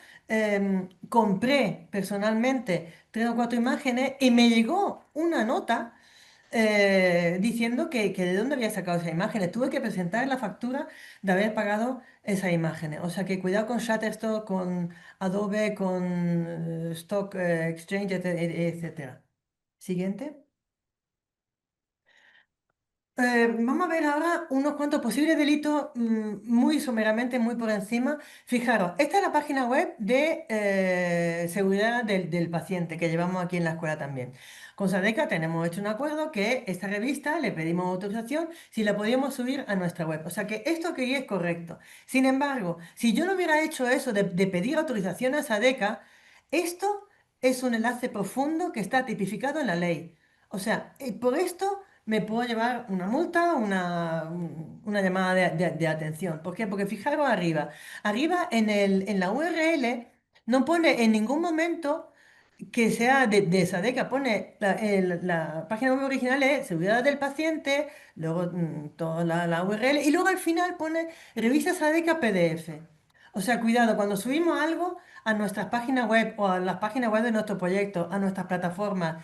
S2: compré personalmente 3 o 4 imágenes y me llegó una nota diciendo que de dónde había sacado esas imágenes. Tuve que presentar la factura de haber pagado esas imágenes. O sea que cuidado con Shutterstock, con Adobe, con Stock Exchange, etcétera. Siguiente. Vamos a ver ahora unos cuantos posibles delitos muy someramente, muy por encima. Fijaros, esta es la página web de seguridad del paciente que llevamos aquí en la escuela también. Con Sadeca tenemos hecho un acuerdo que esta revista le pedimos autorización si la podíamos subir a nuestra web. O sea que esto aquí es correcto. Sin embargo, si yo no hubiera hecho eso de pedir autorización a Sadeca, esto es un enlace profundo que está tipificado en la ley. O sea, por esto me puedo llevar una multa, una llamada de atención. ¿Por qué? Porque fijaros arriba. Arriba en la URL no pone en ningún momento que sea de Sadeca. Pone la página web original es seguridad del paciente, luego toda la URL y luego al final pone revisa Sadeca PDF. O sea, cuidado, cuando subimos algo a nuestras páginas web o a las páginas web de nuestro proyecto, a nuestras plataformas,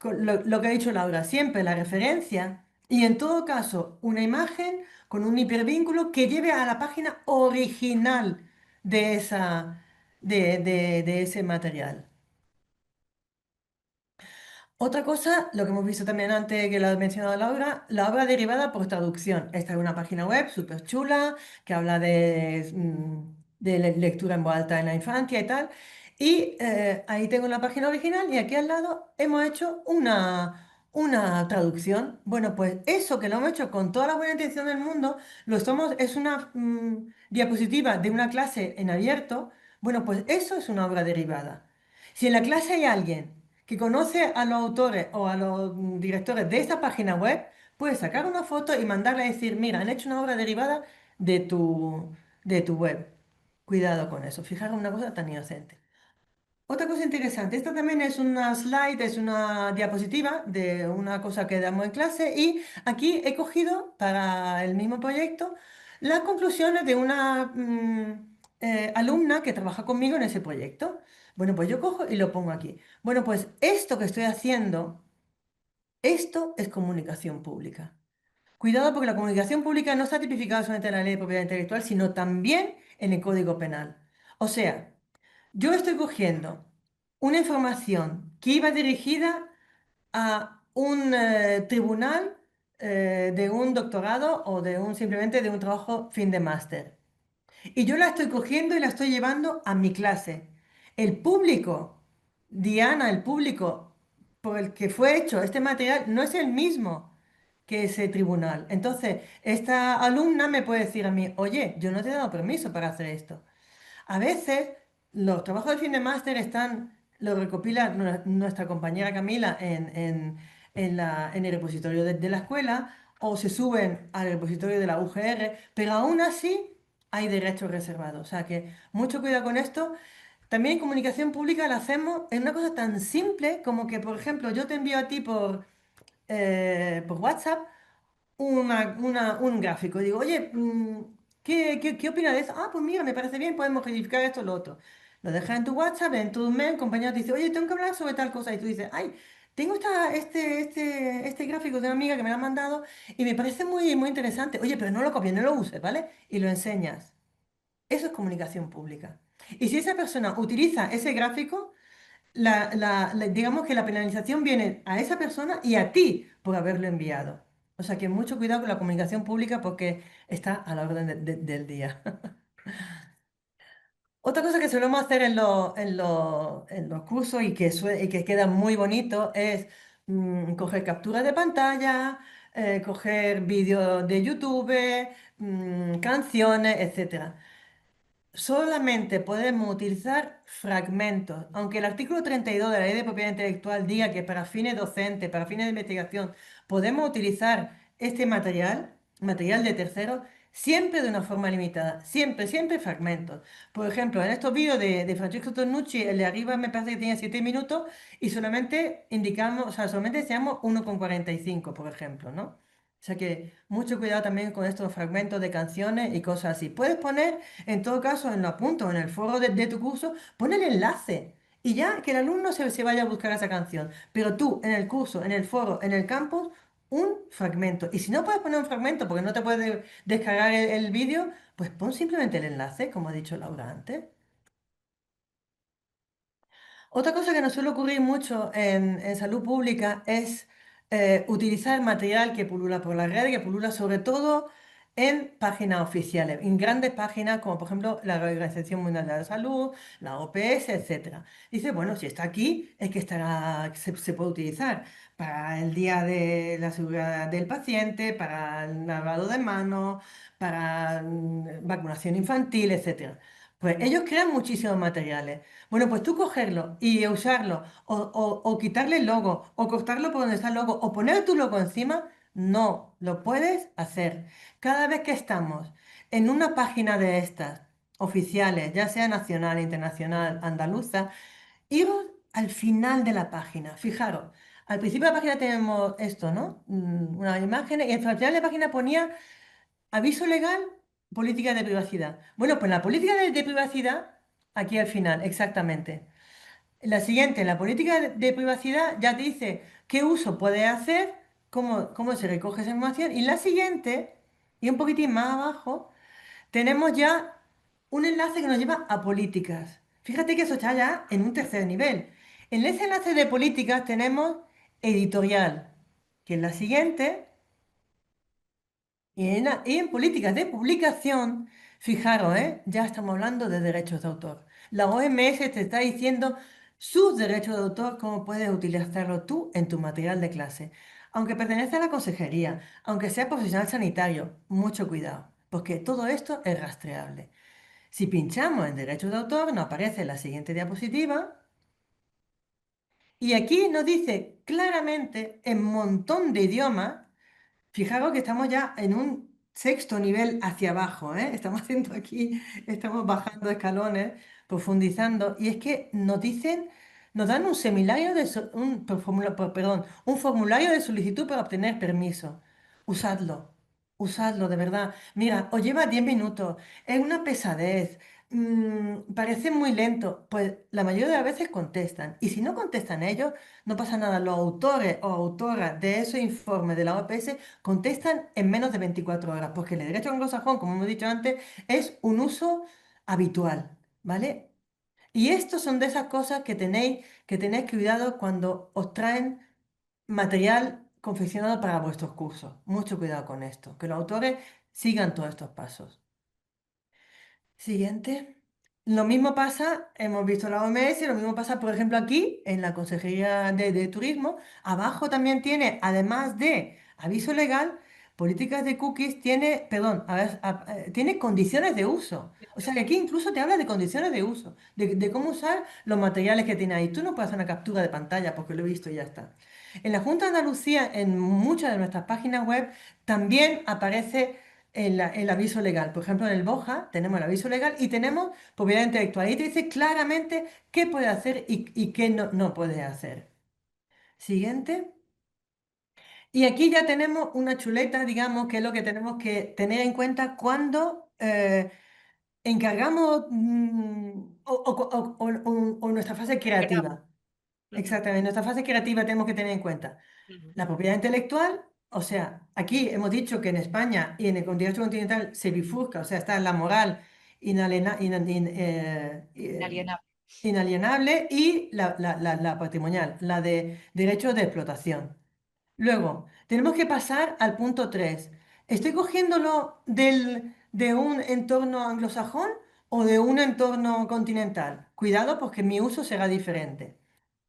S2: lo que ha dicho Laura, siempre la referencia y en todo caso una imagen con un hipervínculo que lleve a la página original de ese material. Otra cosa, lo que hemos visto también antes que lo ha mencionado Laura, la obra derivada por traducción. Esta es una página web súper chula que habla de lectura en voz alta en la infancia y tal. Y ahí tengo la página original y aquí al lado hemos hecho una traducción. Bueno, pues eso que lo hemos hecho con toda la buena intención del mundo, es una diapositiva de una clase en abierto. Bueno, pues eso es una obra derivada. Si en la clase hay alguien que conoce a los autores o a los directores de esta página web, puedes sacar una foto y mandarle a decir, mira, han hecho una obra derivada de tu web. Cuidado con eso, fijaros una cosa tan inocente. Otra cosa interesante, esta también es una slide, es una diapositiva de una cosa que damos en clase y aquí he cogido para el mismo proyecto las conclusiones de una alumna que trabaja conmigo en ese proyecto. Bueno, pues yo cojo y lo pongo aquí. Bueno, pues esto que estoy haciendo, esto es comunicación pública. Cuidado porque la comunicación pública no está tipificada solamente en la ley de propiedad intelectual, sino también en el Código Penal. O sea, yo estoy cogiendo una información que iba dirigida a un tribunal de un doctorado o simplemente de un trabajo fin de máster. Y yo la estoy cogiendo y la estoy llevando a mi clase. El público Diana, el público por el que fue hecho este material no es el mismo que ese tribunal. Entonces, esta alumna me puede decir a mí, oye, yo no te he dado permiso para hacer esto. A veces los trabajos de fin de máster lo recopila nuestra compañera Camila en el repositorio de la escuela o se suben al repositorio de la UGR, pero aún así hay derechos reservados. O sea que mucho cuidado con esto. También en comunicación pública lo hacemos en una cosa tan simple como que, por ejemplo, yo te envío a ti por WhatsApp un gráfico. Digo, oye, ¿qué opinas de eso? Ah, pues mira, me parece bien, podemos modificar esto o lo otro. Lo dejas en tu WhatsApp, en tu mail, el compañero te dice, oye, tengo que hablar sobre tal cosa. Y tú dices, ay, tengo este gráfico de una amiga que me lo ha mandado y me parece muy interesante. Oye, pero no lo copies, no lo uses, ¿vale? Y lo enseñas. Eso es comunicación pública. Y si esa persona utiliza ese gráfico, digamos que la penalización viene a esa persona y a ti por haberlo enviado. O sea que mucho cuidado con la comunicación pública porque está a la orden del día. Otra cosa que solemos hacer en los cursos y que queda muy bonito es coger capturas de pantalla, coger vídeos de YouTube, canciones, etcétera. Solamente podemos utilizar fragmentos, aunque el artículo 32 de la Ley de Propiedad Intelectual diga que para fines docentes, para fines de investigación, podemos utilizar este material de terceros, siempre de una forma limitada, siempre fragmentos. Por ejemplo, en estos vídeos de Francesco Tonucci, el de arriba me parece que tiene 7 minutos y solamente indicamos, o sea, solamente enseñamos 1,45, por ejemplo, ¿no? O sea que mucho cuidado también con estos fragmentos de canciones y cosas así. Puedes poner en todo caso, en los apuntos, en el foro de tu curso, pon el enlace y ya que el alumno se vaya a buscar esa canción. Pero tú, en el curso, en el foro, en el campus, un fragmento. Y si no puedes poner un fragmento porque no te puedes descargar el vídeo, pues pon simplemente el enlace, como ha dicho Laura antes. Otra cosa que nos suele ocurrir mucho en salud pública es utilizar material que pulula por la red, que pulula sobre todo en páginas oficiales, en grandes páginas como por ejemplo la Organización Mundial de la Salud, la OPS, etcétera. Dice, bueno, si está aquí, es que se puede utilizar para el Día de la Seguridad del Paciente, para el lavado de manos, para vacunación infantil, etcétera. Pues ellos crean muchísimos materiales. Bueno, pues tú cogerlo y usarlo, o quitarle el logo, o cortarlo por donde está el logo, o poner tu logo encima, no, lo puedes hacer. Cada vez que estamos en una página de estas oficiales, ya sea nacional, internacional, andaluza, iros al final de la página. Fijaros, al principio de la página tenemos esto, ¿no? Una imagen, y al final de la página ponía aviso legal, política de privacidad. Bueno, pues la política de privacidad, aquí al final, exactamente. La siguiente, la política de privacidad ya te dice qué uso puedes hacer, cómo se recoge esa información. Y la siguiente, y un poquitín más abajo, tenemos ya un enlace que nos lleva a políticas. Fíjate que eso está ya en un tercer nivel. En ese enlace de políticas tenemos editorial, que es la siguiente. Y en políticas de publicación, fijaros, ya estamos hablando de derechos de autor. La OMS te está diciendo sus derechos de autor, cómo puedes utilizarlo tú en tu material de clase. Aunque pertenece a la consejería, aunque sea profesional sanitario, mucho cuidado, porque todo esto es rastreable. Si pinchamos en derechos de autor, nos aparece la siguiente diapositiva y aquí nos dice claramente en montón de idiomas. Fijaros que estamos ya en un sexto nivel hacia abajo, ¿eh? Estamos haciendo aquí, estamos bajando escalones, profundizando, y es que nos dan un seminario un formulario de solicitud para obtener permiso. Usadlo, usadlo de verdad. Mira, os lleva 10 minutos, es una pesadez, parece muy lento, pues la mayoría de las veces contestan, y si no contestan ellos, no pasa nada. Los autores o autoras de esos informes de la OPS contestan en menos de 24 horas, porque el derecho anglosajón, como hemos dicho antes, es un uso habitual, ¿vale? Y estos son de esas cosas que tenéis cuidado cuando os traen material confeccionado para vuestros cursos. Mucho cuidado con esto, que los autores sigan todos estos pasos. Siguiente. Lo mismo pasa, hemos visto la OMS, lo mismo pasa, por ejemplo, aquí en la Consejería de Turismo. Abajo también tiene, además de aviso legal, políticas de cookies, tiene, perdón, tiene condiciones de uso. O sea que aquí incluso te habla de condiciones de uso, de cómo usar los materiales que tiene ahí. Tú no puedes hacer una captura de pantalla porque lo he visto y ya está. En la Junta de Andalucía, en muchas de nuestras páginas web, también aparece el aviso legal. Por ejemplo, en el BOJA tenemos el aviso legal y tenemos propiedad intelectual. Ahí te dice claramente qué puede hacer y qué no puede hacer. Siguiente. Y aquí ya tenemos una chuleta, digamos, que es lo que tenemos que tener en cuenta cuando encargamos o nuestra fase
S3: Creamos.
S2: creativa.
S3: Ujú,
S2: Exactamente, nuestra fase creativa tenemos que tener en cuenta.
S3: ujú.
S2: La propiedad intelectual, o sea, aquí hemos dicho que en España y en el contexto continental se bifurca, o sea, está la moral
S3: Inalienable.
S2: inalienable y la patrimonial, la de derechos de explotación. Luego, tenemos que pasar al punto 3. ¿Estoy cogiéndolo de un entorno anglosajón o de un entorno continental? Cuidado, porque mi uso será diferente.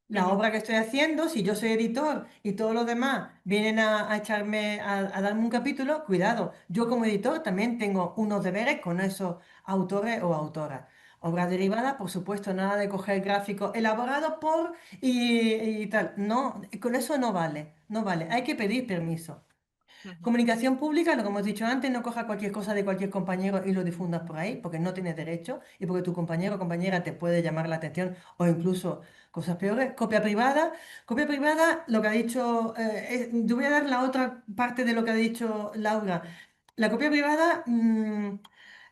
S2: La
S3: Ujú,
S2: obra que estoy haciendo, si yo soy editor y todos los demás vienen a echarme, a darme un capítulo, cuidado, yo como editor también tengo unos deberes con esos autores o autoras. Obras derivadas, por supuesto, nada de coger gráficos elaborados por y tal. No, con eso no vale, no vale, hay que pedir permiso.
S3: ujú,
S2: Comunicación pública, lo que hemos dicho antes, no coja cualquier cosa de cualquier compañero y lo difundas por ahí, porque no tienes derecho y porque tu compañero o compañera te puede llamar la atención o incluso cosas peores. Copia privada, lo que ha dicho, yo voy a dar la otra parte de lo que ha dicho Laura. La copia privada,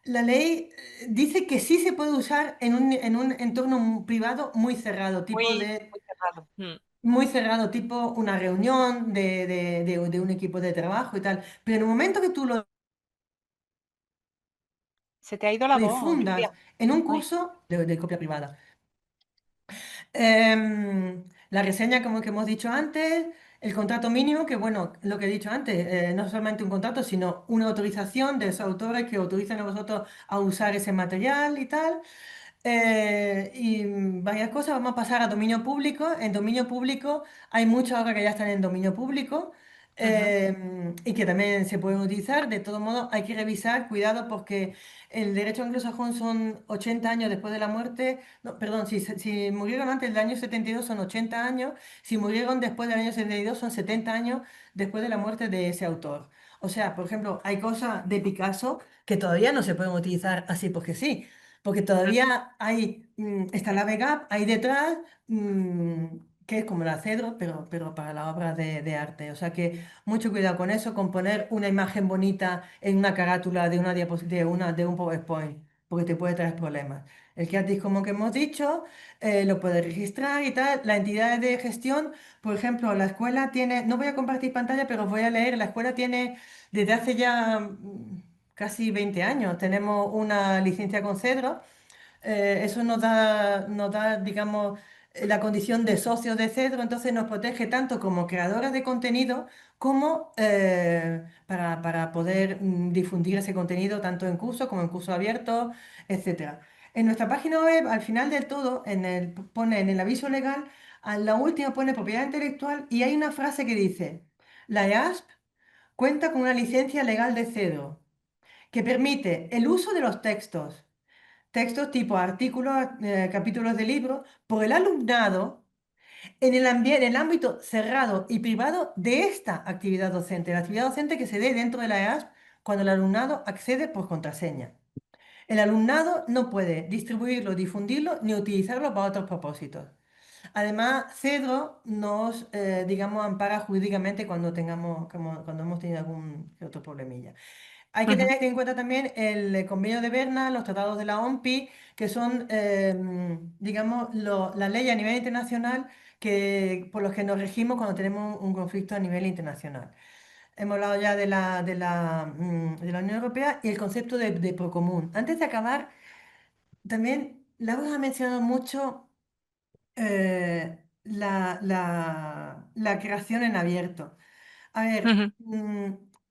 S2: la ley dice que sí se puede usar en un entorno privado muy cerrado, tipo
S3: muy,
S2: de
S3: muy cerrado.
S2: muy cerrado, tipo una reunión de un equipo de trabajo y tal. Pero en el momento que tú lo
S3: Se te ha ido la voz,
S2: difundas
S3: Julia.
S2: en un
S3: Ay,
S2: curso de copia privada, la reseña, como que hemos dicho antes, el contrato mínimo, que bueno, lo que he dicho antes, no solamente un contrato, sino una autorización de esos autores que autorizan a vosotros a usar ese material y tal. Varias cosas, vamos a pasar a dominio público. En dominio público hay muchas obras que ya están en dominio público
S3: ujú,
S2: y que también se pueden utilizar. De todo modo, hay que revisar, cuidado, porque el derecho anglosajón son 80 años después de la muerte. No, perdón, si murieron antes del año 72 son 80 años, si murieron después del año 72 son 70 años después de la muerte de ese autor. O sea, por ejemplo, hay cosas de Picasso que todavía no se pueden utilizar así porque sí. Porque todavía hay, está la VEGAP ahí detrás, que es como la Cedro, pero para la obra de arte. O sea que mucho cuidado con eso, con poner una imagen bonita en una carátula de una de un PowerPoint, porque te puede traer problemas. El Creative como que hemos dicho, lo puedes registrar y tal. La entidad de gestión, por ejemplo, la escuela tiene, no voy a compartir pantalla, pero os voy a leer, la escuela tiene desde hace ya casi 20 años. Tenemos una licencia con Cedro. Eso nos da, digamos, la condición de socios de Cedro, entonces nos protege tanto como creadores de contenido como para poder difundir ese contenido tanto en curso como en curso abierto, etcétera. En nuestra página web, al final del todo, pone en el aviso legal, a la última pone propiedad intelectual y hay una frase que dice, la EASP cuenta con una licencia legal de Cedro que permite el uso de los textos tipo artículos, capítulos de libros, por el alumnado en en el ámbito cerrado y privado de esta actividad docente, la actividad docente que se dé dentro de la EASP cuando el alumnado accede por contraseña. El alumnado no puede distribuirlo, difundirlo ni utilizarlo para otros propósitos. Además, Cedro nos, digamos, ampara jurídicamente cuando cuando hemos tenido algún que otro problemilla. Hay que
S3: ujú.
S2: tener en cuenta también el convenio de Berna, los tratados de la OMPI, que son, digamos, las leyes a nivel internacional por los que nos regimos cuando tenemos un conflicto a nivel internacional. Hemos hablado ya de la Unión Europea y el concepto de procomún. Antes de acabar, también Laura ha mencionado mucho la creación en abierto. A ver,
S3: Ujú,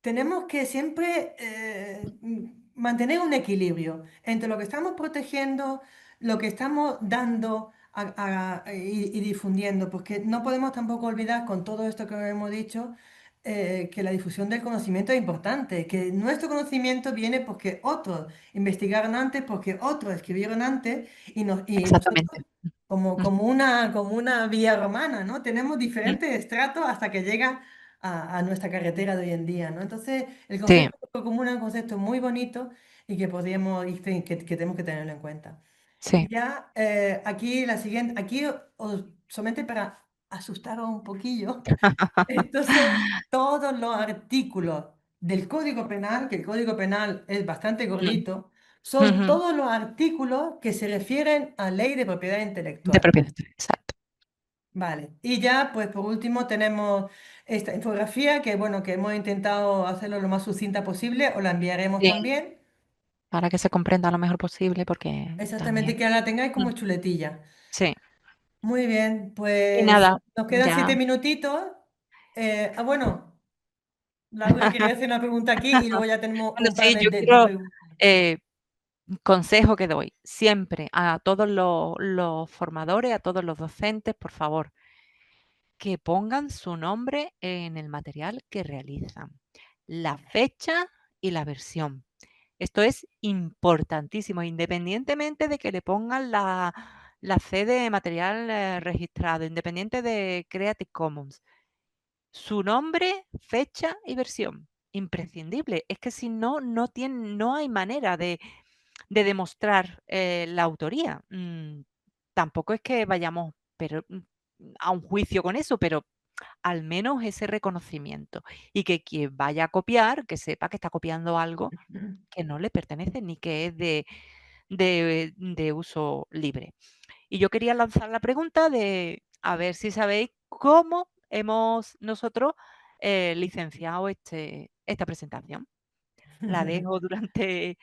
S2: tenemos que siempre mantener un equilibrio entre lo que estamos protegiendo lo que estamos dando y difundiendo, porque no podemos tampoco olvidar con todo esto que hemos dicho, que la difusión del conocimiento es importante, que nuestro conocimiento viene porque otros investigaron antes, porque otros escribieron antes y nosotros
S1: Exactamente.
S2: como una vía romana, ¿no? Tenemos diferentes estratos hasta que llega a nuestra carretera de hoy en día, ¿no? Entonces, el
S1: Sí,
S2: concepto común es un concepto muy bonito y que podríamos, que tenemos que tenerlo en cuenta.
S1: sí.
S2: Y ya aquí la siguiente, aquí solamente para asustaros un poquillo, estos son todos los artículos del Código Penal, que el Código Penal es bastante
S1: Mm,
S2: gordito, son
S1: ujú.
S2: todos los artículos que se refieren a ley de propiedad
S1: De
S2: intelectual.
S1: propiedad, exacto.
S2: Vale, y ya pues por último tenemos esta infografía que bueno, que hemos intentado hacerlo lo más sucinta posible, os la enviaremos
S1: Sí,
S2: también.
S1: para que se comprenda lo mejor posible, porque
S2: Exactamente,
S1: también.
S2: que la tengáis como
S1: Mm,
S2: chuletilla.
S1: sí.
S2: Muy bien,
S1: Y
S2: pues
S1: nada,
S2: nos quedan
S1: ya.
S2: 7 minutitos. Bueno, Laura quería hacer una pregunta aquí y luego ya tenemos
S1: Bueno,
S2: un par
S1: sí, yo
S2: de
S1: quiero,
S2: preguntas.
S1: eh, consejo que doy siempre a todos los formadores, a todos los docentes, por favor, que pongan su nombre en el material que realizan, la fecha y la versión. Esto es importantísimo, independientemente de que le pongan la C de material registrado, independiente de Creative Commons. Su nombre, fecha y versión. Imprescindible. Es que si no, no hay manera de demostrar la autoría. Tampoco es que vayamos a un juicio con eso, pero al menos ese reconocimiento. Y que quien vaya a copiar, que sepa que está copiando algo que no le pertenece ni que es de uso libre. Y yo quería lanzar la pregunta de a ver si sabéis cómo hemos nosotros licenciado esta presentación. La dejo durante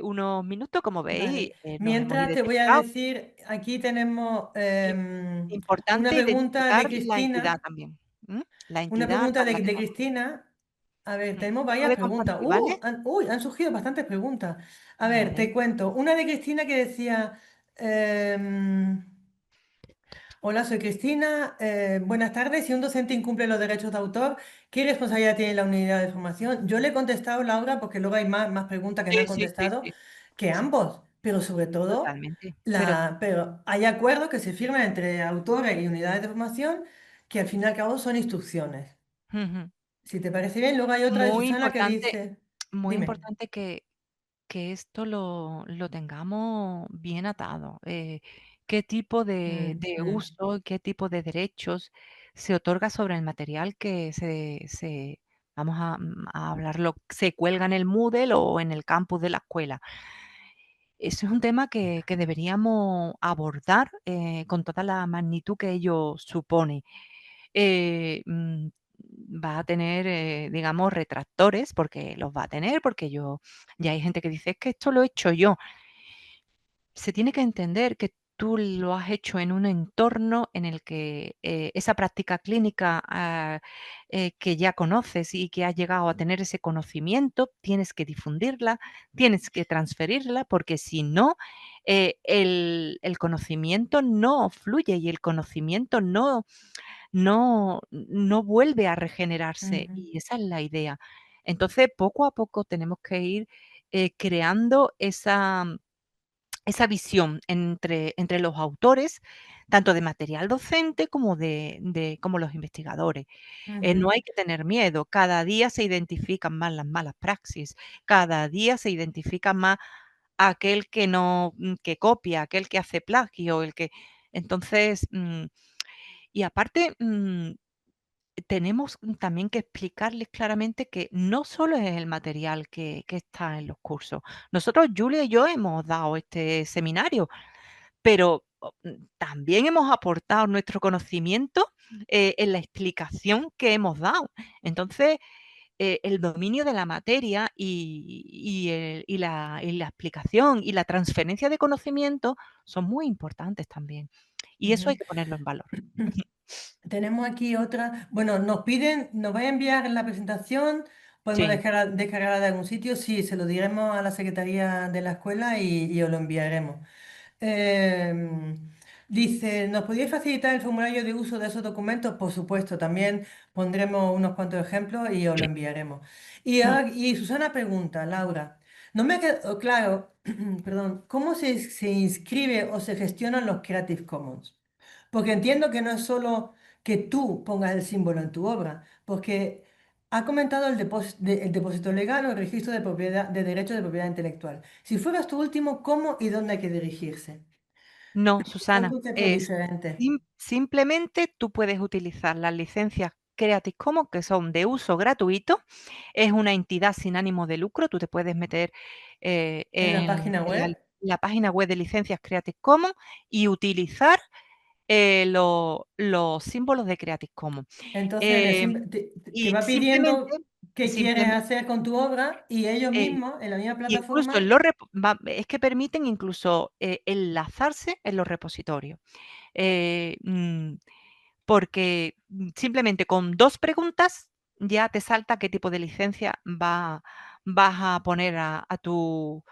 S1: unos minutos, como veis,
S2: Vale.
S1: nos hemos
S2: Mientras te voy a
S1: identificado.
S2: decir, aquí tenemos
S1: Im-
S2: una
S1: Importante
S2: pregunta
S1: identificar
S2: de
S1: la entidad
S2: Cristina.
S1: también. ¿M? La
S2: Una
S1: entidad a
S2: pregunta
S1: la que
S2: de
S1: estamos.
S2: Cristina. A ver, tenemos
S1: Acabo
S2: varias
S1: de
S2: preguntas.
S1: compartir, ¿vale?
S2: Han surgido bastantes preguntas. A ver,
S1: Vale.
S2: te cuento. Una de Cristina que decía, em, hola, soy Cristina. Buenas tardes. Si un docente incumple los derechos de autor, ¿qué responsabilidad tiene la unidad de formación? Yo le he contestado, Laura, porque luego hay más preguntas que no
S1: Sí,
S2: han
S1: sí, sí,
S2: contestado,
S1: sí,
S2: que
S1: sí,
S2: ambos. Pero sobre todo,
S1: totalmente. Pero
S2: pero hay acuerdos que se firman entre autores y unidades de formación que al fin y al cabo son instrucciones.
S1: ujú.
S2: Si te parece bien, luego hay otra de
S1: Muy
S2: Susana que
S1: importante,
S2: dice,
S1: muy
S2: dime.
S1: importante que esto lo tengamos bien atado. ¿Qué tipo de
S2: Mm.
S1: uso, qué tipo de derechos se otorga sobre el material que vamos a hablarlo, se cuelga en el Moodle o en el campus de la escuela? Eso es un tema que deberíamos abordar con toda la magnitud que ello supone. eh, mm, Va a tener, digamos, retractores, porque los va a tener, porque ya hay gente que dice, es que esto lo he hecho yo. Se tiene que entender que tú lo has hecho en un entorno en el que esa práctica clínica que ya conoces y que has llegado a tener ese conocimiento, tienes que difundirla, tienes que transferirla, porque si no, el conocimiento no fluye y el conocimiento no vuelve a regenerarse,
S2: Ujú,
S1: y esa es la idea. Entonces, poco a poco tenemos que ir, creando esa visión entre los autores, tanto de material docente como como los investigadores.
S2: ujú,
S1: No hay que tener miedo, cada día se identifican más las malas praxis, cada día se identifica más aquel que no, que copia, aquel que hace plagio, el que entonces, y aparte, tenemos también que explicarles claramente que no solo es el material que está en los cursos. Nosotros, Julia y yo, hemos dado este seminario, pero también hemos aportado nuestro conocimiento en la explicación que hemos dado. Entonces, el dominio de la materia y la explicación y la transferencia de conocimiento son muy importantes también. Y eso hay
S2: ujú.
S1: que ponerlo en valor.
S2: Tenemos aquí otra. Bueno, nos piden, nos va a enviar la presentación. Podemos
S1: Sí.
S2: descargarla de algún sitio. Sí, se lo diremos a la secretaría de la escuela y os lo enviaremos. Em, Dice, ¿nos podríais facilitar el formulario de uso de esos documentos? Por supuesto, también pondremos unos cuantos ejemplos y os lo enviaremos.
S1: Mm.
S2: Y Susana pregunta, Laura, no me ha quedado claro, perdón, ¿cómo se inscribe o se gestionan los Creative Commons? Porque entiendo que no es solo que tú pongas el símbolo en tu obra, porque ha comentado el depósito legal o el registro de propiedad, de derechos de propiedad intelectual. Si fueras tú último, ¿cómo y dónde hay que dirigirse?
S1: No,
S2: Son
S1: Susana,
S2: conceptos diferentes.
S1: simplemente tú puedes utilizar las licencias Creative Commons, que son de uso gratuito. Es una entidad sin ánimo de lucro. Tú te puedes meter
S2: En la
S1: en
S2: página
S1: la
S2: web.
S1: la página web de licencias Creative Commons y utilizar los símbolos de Creative Commons.
S2: Entonces te
S1: Y
S2: va
S1: simplemente
S2: pidiendo qué quieres
S1: simplemente,
S2: hacer con tu obra y ellos
S1: eh
S2: mismos en la misma
S1: incluso en
S2: plataforma.
S1: los repo va es que permiten incluso, enlazarse en los repositorios. Eh, mm, Porque, simplemente con 2 preguntas ya te salta qué tipo de licencia vas a poner a tu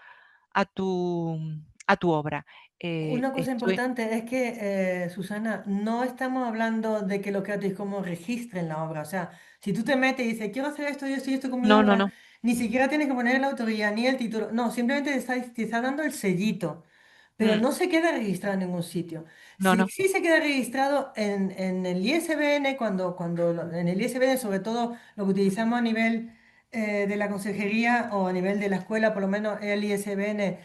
S1: a tu obra.
S2: Una cosa
S1: Estoy
S2: importante es que, Susana, no estamos hablando de que los Creative Commons registren la obra. O sea, si tú te metes y dices, quiero hacer esto y esto con mi
S1: no, no,
S2: obra,
S1: no.
S2: ni siquiera tienes que poner la autoría ni el título. No, simplemente te está dando el sellito, pero
S1: Mm,
S2: no se queda registrado en ningún sitio.
S1: no,
S2: Sí,
S1: no.
S2: sí se queda registrado en el ISBN, en el ISBN, sobre todo lo que utilizamos a nivel de la consejería o a nivel de la escuela, por lo menos el ISBN.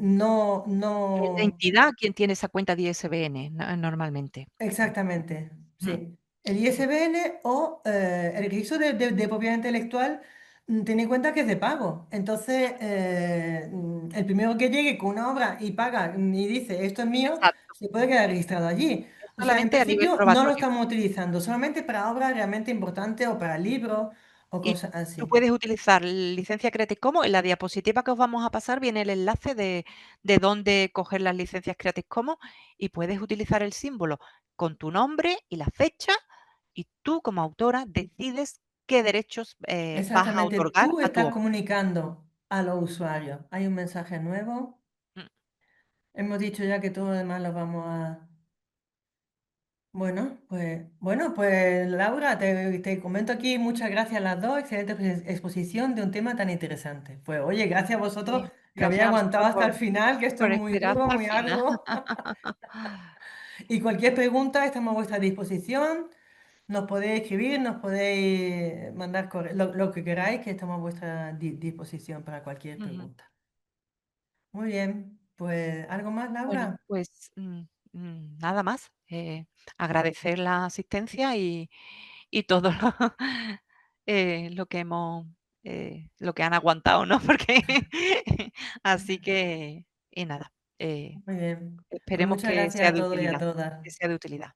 S2: No,
S1: Es la
S2: no,
S1: entidad quien tiene esa cuenta de ISBN, normalmente.
S2: exactamente,
S1: Mm,
S2: sí. El ISBN o el registro de propiedad intelectual, ten en cuenta que es de pago. Entonces, el primero que llegue con una obra y paga y dice, esto es mío,
S1: exacto.
S2: se puede quedar registrado allí.
S1: Es
S2: O sea, en
S1: solamente a nivel
S2: principio no lo
S1: probatorio.
S2: estamos utilizando, solamente para obras realmente importantes o para libros o
S1: Y
S2: cosas
S1: tú
S2: así.
S1: puedes utilizar licencia Creative Commons. En la diapositiva que os vamos a pasar viene el enlace de dónde coger las licencias Creative Commons y puedes utilizar el símbolo con tu nombre y la fecha y tú como autora decides qué derechos vas a
S2: Exactamente,
S1: otorgar
S2: tú
S1: a tu
S2: estás
S1: obra.
S2: comunicando a los usuarios. Hay un mensaje nuevo.
S1: Mm,
S2: Hemos dicho ya que todo lo demás lo vamos a... Bueno, pues Laura, te comento aquí, muchas gracias a las dos, excelente exposición de un tema tan interesante. Pues oye, gracias a vosotros
S1: sí.
S2: que habéis
S1: Gracias a
S2: aguantado
S1: vosotros
S2: hasta el final, que esto es
S1: por
S2: muy
S1: esperar
S2: duro,
S1: hasta el
S2: muy
S1: final.
S2: arduo. Y cualquier pregunta, estamos a vuestra disposición. Nos podéis escribir, nos podéis mandar lo que queráis, que estamos a vuestra disposición para cualquier
S1: Ujú.
S2: pregunta. Muy bien, pues ¿algo más,
S1: Bueno,
S2: Laura?
S1: pues nada más. Agradecer la asistencia y todo lo que hemos, lo que han aguantado, ¿no? Porque así que, y nada,
S2: Muy bien. Pues
S1: esperemos
S2: muchas
S1: que
S2: gracias
S1: sea
S2: a
S1: de
S2: todos y a
S1: utilidad,
S2: todas.
S1: que sea de utilidad.